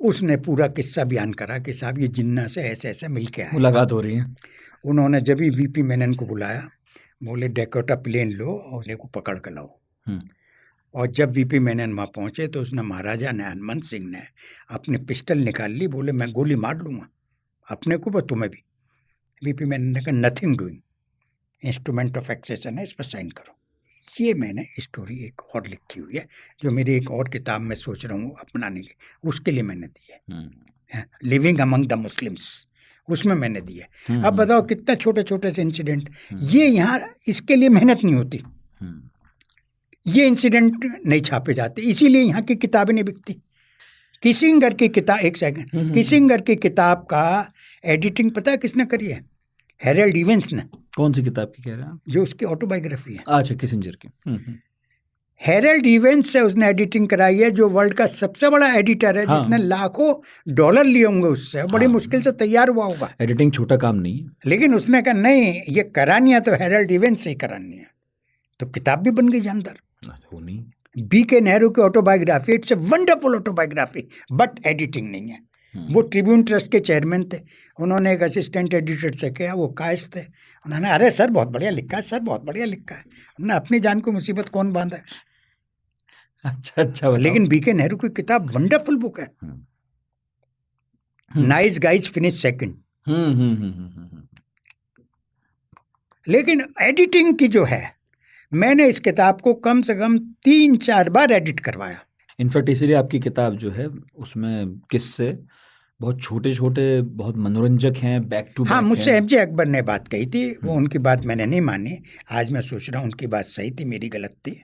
उसने पूरा किस्सा बयान करा कि साहब ये जिन्ना से ऐसे ऐसे मिल के आए। मुलाकात हो रही है। उन्होंने जब ही वीपी मेनन को बुलाया, बोले डेकोटा प्लेन लो और उसको पकड़ कर लाओ। और जब वीपी मेनन वहाँ पहुँचे तो उसने, महाराजा ने, हनुमंत सिंह ने अपनी पिस्टल निकाल ली, बोले मैं गोली मार लूँगा अपने को पर तुम्हें भी। वीपी मेनन ने कहा nothing doing, instrument of accession है, इस पर साइन करो। ये मैंने स्टोरी एक और लिखी हुई है जो मेरी एक और किताब में सोच रहा हूँ अपनाने की, उसके लिए मैंने दी है, लिविंग अमंग द मुस्लिम्स, उसमें मैंने दी है। अब बताओ कितना छोटे छोटे से इंसिडेंट, ये यहाँ इसके लिए मेहनत नहीं होती, ये इंसिडेंट नहीं छापे जाते, इसीलिए यहाँ की किताबें नहीं बिकती। किसिंगर की किताब, एक सेकंड, किसिंगर की किताब का एडिटिंग पता है किसने करी है? हेरल्ड इवेंस ने। कौन सी किताब की कह रहे हैं आप? जो उसकी ऑटोबायोग्राफी है। अच्छा, किसिंजर की। हेरल्ड इवेंस से उसने एडिटिंग कराई है, जो वर्ल्ड का सबसे बड़ा एडिटर है, हाँ। जिसने लाखों $1 लिए होंगे उससे, बड़ी हाँ। मुश्किल से तैयार हुआ होगा। एडिटिंग छोटा काम नहीं है। लेकिन उसने कहा नहीं, ये करानी है तो हेरल्ड इवेंस से ही करानी है, तो किताब भी बन गई जानदार। वो नहीं, B.K. नेहरू की autobiography, it's a wonderful autobiography, but editing नहीं है। वो ट्रिब्यून ट्रस्ट के चेयरमैन थे, उन्होंने एक असिस्टेंट एडिटर से किया, वो कायस थे, उन्होंने अरे सर बहुत बढ़िया लिखा है, सर बहुत बढ़िया लिखा है। उन्होंने अपनी जान को मुसीबत कौन बांधा है। अच्छा बताओ। लेकिन B.K. नेहरू की किताब वंडरफुल बुक है। Nice guys finish second. लेकिन एडिटिंग की जो है, मैंने इस किताब को कम से कम 3-4 बार एडिट करवाया। इनफैक्ट इसीलिए आपकी किताब जो है उसमें किस्से बहुत छोटे छोटे, बहुत मनोरंजक हैं, बैक टू बैक। हाँ, मुझसे MJ अकबर ने बात कही थी, वो उनकी बात मैंने नहीं मानी। आज मैं सोच रहा हूँ उनकी बात सही थी, मेरी गलत थी।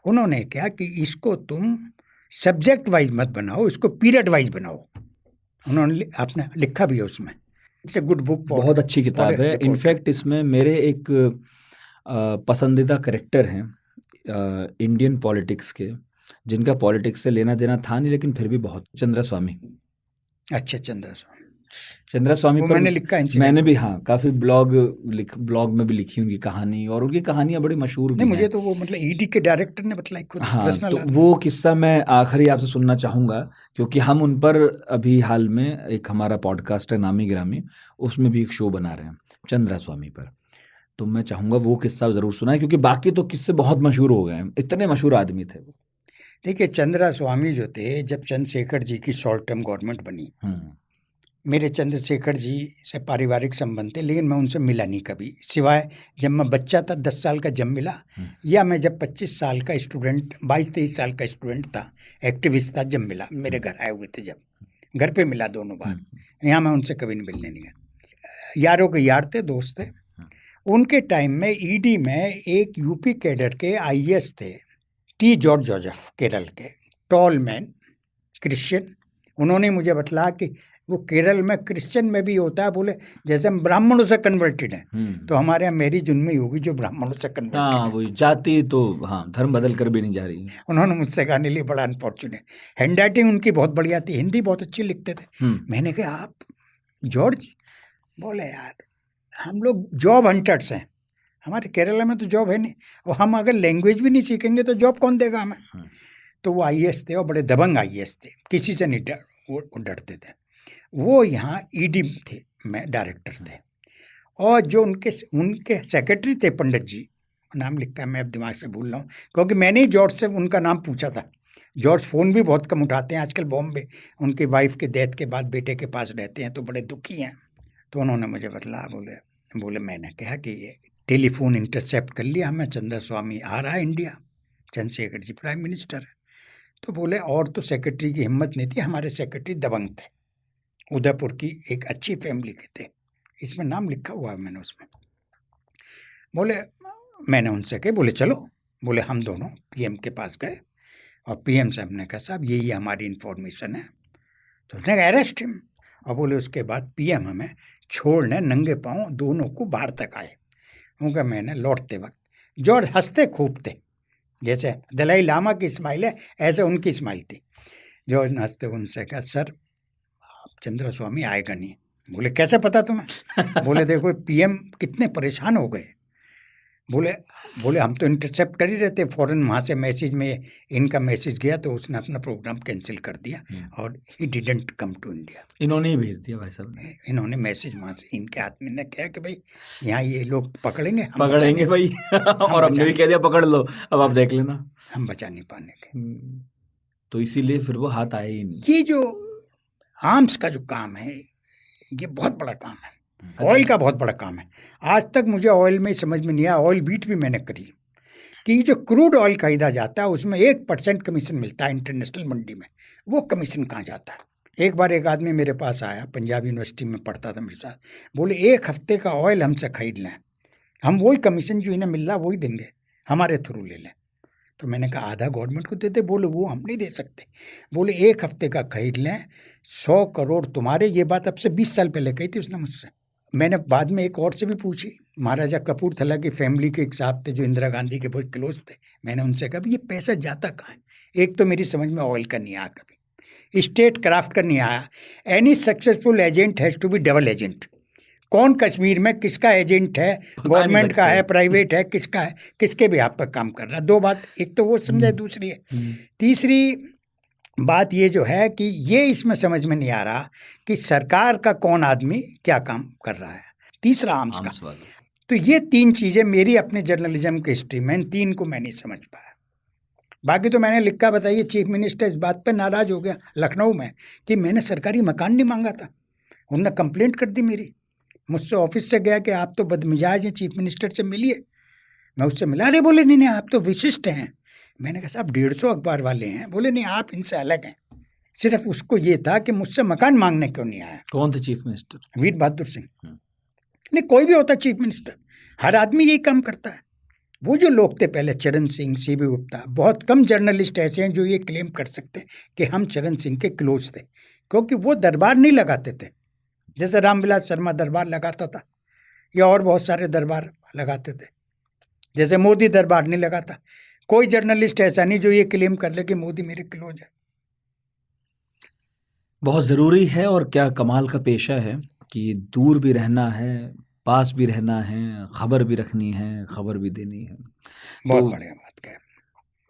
उन्होंने कहा कि इसको तुम सब्जेक्ट वाइज मत बनाओ, इसको पीरियड वाइज बनाओ। उन्होंने आपने लिखा भी है उसमें, इट्स ए गुड बुक। बहुत अच्छी किताब है। इनफैक्ट इसमें मेरे एक पसंदीदा करेक्टर हैं इंडियन पॉलिटिक्स के, जिनका पॉलिटिक्स से लेना देना था नहीं, लेकिन फिर भी बहुत, चंद्रा स्वामी। अच्छा, चंद्रा स्वामी वो पर मैंने लिखा है। मैंने भी, हाँ, काफी ब्लॉग में भी लिखी उनकी कहानी, और उनकी कहानियां बड़ी मशहूर भी नहीं, मुझे हैं। तो वो मतलब ED के डायरेक्टर ने बतलाई खुद, हाँ, पर्सनल तो वो किस्सा मैं आखिरी आपसे सुनना चाहूंगा, क्योंकि हम उन पर अभी हाल में एक हमारा पॉडकास्ट है नामी गिरामी, उसमें भी एक शो बना रहे हैं चंद्रा स्वामी पर। तो मैं चाहूंगा वो किस्सा जरूर सुनाए, क्योंकि बाकी तो किस्से बहुत मशहूर हो गए हैं, इतने मशहूर आदमी थे वो। देखिए, चंद्रा स्वामी जो थे, जब चंद्रशेखर जी की शॉर्ट टर्म गवर्नमेंट बनी, मेरे चंद्रशेखर जी से पारिवारिक संबंध थे, लेकिन मैं उनसे मिला नहीं कभी, सिवाय जब मैं बच्चा था, 10 साल का जब मिला, या मैं जब 25 साल का स्टूडेंट, 22-23 साल का स्टूडेंट था, एक्टिविस्ट था, जब मिला, मेरे घर आए हुए थे, जब घर पे मिला दोनों बार। यहाँ मैं उनसे कभी नहीं मिलने नहीं गया। यारों के यार थे, दोस्त थे। उनके टाइम में ED में एक यूपी कैडर के IAS थे, T. जॉर्ज जोसेफ, केरल के, टॉल मैन, क्रिश्चियन। उन्होंने मुझे बतलाया कि वो केरल में क्रिश्चियन में भी होता है, बोले जैसे हम ब्राह्मणों से कन्वर्टेड हैं, तो हमारे यहाँ मेरी जुनमी होगी जो ब्राह्मणों से कन्वर्टेड हाँ, वही जाति तो, हाँ, धर्म बदल कर भी नहीं जा रही है। उन्होंने मुझसे कहा नहीं, बड़ा अनफॉर्चुनेट। हैंड राइटिंग उनकी बहुत बढ़िया थी, हिंदी बहुत अच्छी लिखते थे। मैंने कहा आप जॉर्ज? बोले यार हम लोग जॉब हंटर्स हैं, हमारे केरला में तो जॉब है नहीं, और हम अगर लैंग्वेज भी नहीं सीखेंगे तो जॉब कौन देगा हमें। तो वो IAS थे, और बड़े दबंग IAS थे, किसी से नहीं वो डरते थे। वो यहाँ ED थे, मैं डायरेक्टर थे, और जो उनके सेक्रेटरी थे, पंडित जी, नाम लिखा है, मैं अब दिमाग से भूल रहा हूँ, क्योंकि मैंने ही जॉर्ज से उनका नाम पूछा था। जॉर्ज फ़ोन भी बहुत कम उठाते हैं आजकल, बॉम्बे उनकी वाइफ के डेथ के बाद बेटे के पास रहते हैं, तो बड़े दुखी हैं। तो उन्होंने मुझे बतला, बोले मैंने कहा कि ये टेलीफोन इंटरसेप्ट कर लिया हमें, चंद्र स्वामी आ रहा है India, Chandrashekhar ji prime minister है। तो बोले और तो सेक्रेटरी की हिम्मत नहीं थी, हमारे सेक्रेटरी दबंग थे, उदयपुर की एक अच्छी फैमिली के थे, इसमें नाम लिखा हुआ है मैंने उसमें। बोले, मैंने उनसे कहे, बोले चलो, बोले हम दोनों PM के पास गए, और PM से हमने कहा साहब ये हमारी इन्फॉर्मेशन है, तो उसने कहा अरेस्ट हिम, और बोले उसके बाद PM हमें छोड़ने नंगे पाँव दोनों को बाहर तक आए। उनका मैंने लौटते वक्त, जॉर्ज हंसते खूब थे, जैसे दलाई लामा की स्माइल है ऐसे उनकी स्माइल थी। जॉर्ज ने हंसते उनसे कहा सर चंद्र स्वामी आएगा नहीं। बोले कैसे पता तुम्हें? बोले देखो PM कितने परेशान हो गए, बोले हम तो इंटरसेप्ट कर ही रहते, फौरन वहाँ से मैसेज में इनका मैसेज गया तो उसने अपना प्रोग्राम कैंसिल कर दिया और he didn't come to India. इन्होंने ही भेज दिया भाई साहब ने। इन्होंने मैसेज वहाँ से इनके हाथ में न किया कि भाई यहाँ ये लोग पकड़ेंगे, हम पकड़ेंगे भाई और हमने भी कह दिया पकड़ लो, अब आप देख लेना। हम बचा नहीं पाएंगे। तो इसीलिए फिर वो हाथ आए ही नहीं। ये जो आर्म्स का जो काम है ये बहुत बड़ा काम है, ऑयल का बहुत बड़ा काम है। आज तक मुझे ऑयल में समझ में नहीं आया, ऑयल बीट भी मैंने करी, कि जो क्रूड ऑयल खरीदा जाता है उसमें 1% कमीशन मिलता है इंटरनेशनल मंडी में, वो कमीशन कहाँ जाता है। एक बार एक आदमी मेरे पास आया, पंजाब यूनिवर्सिटी में पढ़ता था मेरे साथ, बोले 1 हफ्ते का ऑयल हमसे खरीद लें, हम वही कमीशन जो इन्हें मिल रहा वही देंगे, हमारे थ्रू ले लें। तो मैंने कहा आधा गवर्नमेंट को देते। बोले वो हम नहीं दे सकते। बोले 1 हफ्ते का खरीद लें, 100 करोड़ तुम्हारे। ये बात अब से 20 साल पहले कही थी उसने मुझसे। मैंने बाद में एक और से भी पूछी, महाराजा कपूरथला की फैमिली के एक साहब थे जो इंदिरा गांधी के बहुत क्लोज थे। मैंने उनसे कहा ये पैसा जाता कहाँ है। एक तो मेरी समझ में ऑयल का नहीं आया, कभी स्टेट क्राफ्ट का नहीं आया। Any successful agent has to be double agent. कौन कश्मीर में किसका एजेंट है, गवर्नमेंट का है, प्राइवेट है, किसका है, किसके भी आप पर काम कर रहा है। 2 बात, एक तो वो समझे, दूसरी है। तीसरी बात ये जो है कि ये इसमें समझ में नहीं आ रहा कि सरकार का कौन आदमी क्या काम कर रहा है। तीसरा आर्म्स का। तो ये 3 चीज़ें मेरी अपने जर्नलिज्म की हिस्ट्री में, इन 3 को मैं नहीं समझ पाया। बाकी तो मैंने लिखा, बताइए चीफ मिनिस्टर इस बात पे नाराज़ हो गया लखनऊ में कि मैंने सरकारी मकान नहीं मांगा था। उन्होंने कंप्लेंट कर दी मेरी, मुझसे ऑफिस से गया कि आप तो बदमिजाज हैं, चीफ मिनिस्टर से मिलिए। मैं उससे मिला, अरे बोले नहीं आप तो विशिष्ट हैं। मैंने कहा साहब 150 अखबार वाले हैं। बोले नहीं आप इनसे अलग हैं। सिर्फ उसको ये था कि मुझसे मकान मांगने क्यों नहीं आया। कौन थे चीफ मिनिस्टर? वीर बहादुर सिंह। नहीं कोई भी होता चीफ मिनिस्टर, हर आदमी यही काम करता है। वो जो लोग थे पहले, चरण सिंह, सीबी गुप्ता, बहुत कम जर्नलिस्ट ऐसे हैं जो ये क्लेम कर सकते हैं कि हम चरण सिंह के क्लोज थे, क्योंकि वो दरबार नहीं लगाते थे। जैसे रामविलास शर्मा दरबार लगाता था या और बहुत सारे दरबार लगाते थे, जैसे मोदी दरबार नहीं लगाता। कोई जर्नलिस्ट ऐसा नहीं जो ये क्लेम कर ले कि मोदी मेरे क्लोज है। बहुत ज़रूरी है और क्या कमाल का पेशा है कि दूर भी रहना है, पास भी रहना है, खबर भी रखनी है, खबर भी देनी है। बहुत बढ़िया बात कह।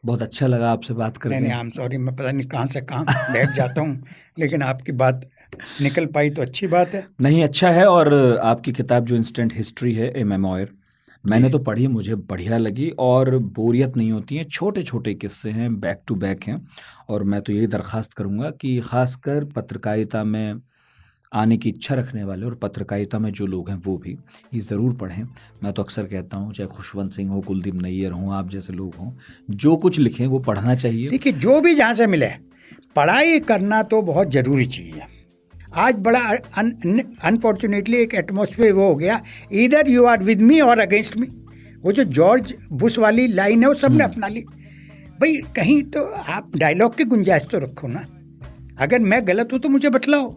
बहुत अच्छा लगा आपसे बात करके। नहीं आई एम सॉरी, मैं पता नहीं कहाँ से कहाँ बैठ जाता हूँ, लेकिन आपकी बात निकल पाई तो अच्छी बात है। नहीं अच्छा है। और आपकी किताब जो इंस्टेंट हिस्ट्री है, ए मेमोयर, मैंने तो पढ़ी, मुझे बढ़िया लगी और बोरियत नहीं होती है। छोटे छोटे किस्से हैं, बैक टू बैक हैं। और मैं तो यही दरख्वास्त करूँगा कि ख़ासकर पत्रकारिता में आने की इच्छा रखने वाले और पत्रकारिता में जो लोग हैं वो भी ये ज़रूर पढ़ें। मैं तो अक्सर कहता हूँ, चाहे खुशवंत सिंह हो, कुलदीप नैयर हों, आप जैसे लोग हों, जो कुछ लिखें वो पढ़ना चाहिए। देखिए जो भी जहाँ से मिले, पढ़ाई करना तो बहुत ज़रूरी चीज़ है। आज बड़ा अनफॉर्चुनेटली एक एटमॉस्फेयर वो हो गया, इधर यू आर विद मी और अगेंस्ट मी। वो जो जॉर्ज बुश वाली लाइन है वो सबने अपना ली। भाई कहीं तो आप डायलॉग की गुंजाइश तो रखो ना। अगर मैं गलत हूँ तो मुझे बतलाओ,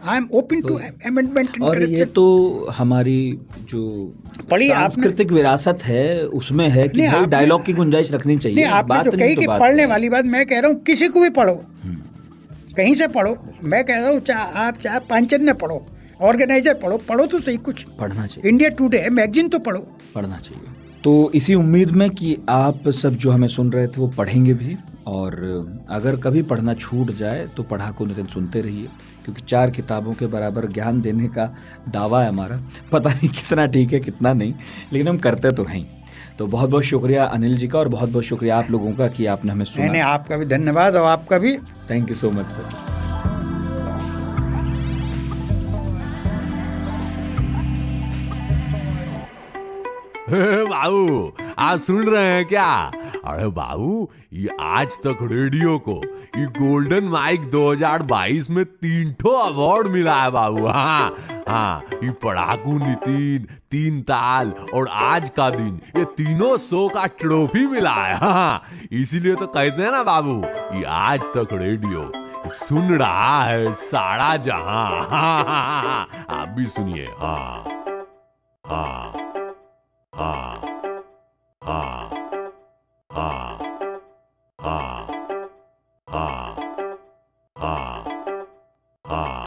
I am open to amendment. और ये तो हमारी जो सांस्कृतिक विरासत है उसमें है कि भाई डायलॉग की गुंजाइश रखनी चाहिए। नहीं आपने जो कही कि पढ़ने वाली बात, मैं कह रहा हूँ किसी को भी पढ़ो, कहीं से पढ़ो। मैं कह रहा हूँ आप चाहे पंचन्य पढ़ो, ऑर्गेनाइजर पढ़ो, पढ़ो तो सही, कुछ पढ़ना चाहिए। इंडिया टुडे है मैगजीन तो पढ़ना चाहिए। तो इसी उम्मीद में कि आप सब जो हमें सुन रहे थे वो पढ़ेंगे भी, और अगर कभी पढ़ना छूट जाए तो पढ़ाकू नितिन सुनते रहिए, क्योंकि 4 किताबों के बराबर ज्ञान देने का दावा है हमारा। पता नहीं कितना ठीक है कितना नहीं, लेकिन हम करते तो हैं। तो बहुत बहुत शुक्रिया अनिल जी का, और बहुत बहुत शुक्रिया आप लोगों का कि आपने हमें सुना। नहीं, आपका भी धन्यवाद, और आपका भी thank you so much sir. बाबू आप सुन रहे हैं क्या? अरे बाबू, ये आज तक रेडियो को ये गोल्डन माइक 2022 में 3 अवार्ड मिला है बाबू। हाँ, ये पढ़ाकू नितिन, 3 ताल और आज का दिन, ये तीनों शो का ट्रॉफी मिला है। हाँ, इसीलिए तो कहते हैं ना बाबू, ये आज तक रेडियो सुन रहा है सारा जहां। आप भी सुनिए। हाँ हाँ हाँ हाँ हाँ हाँ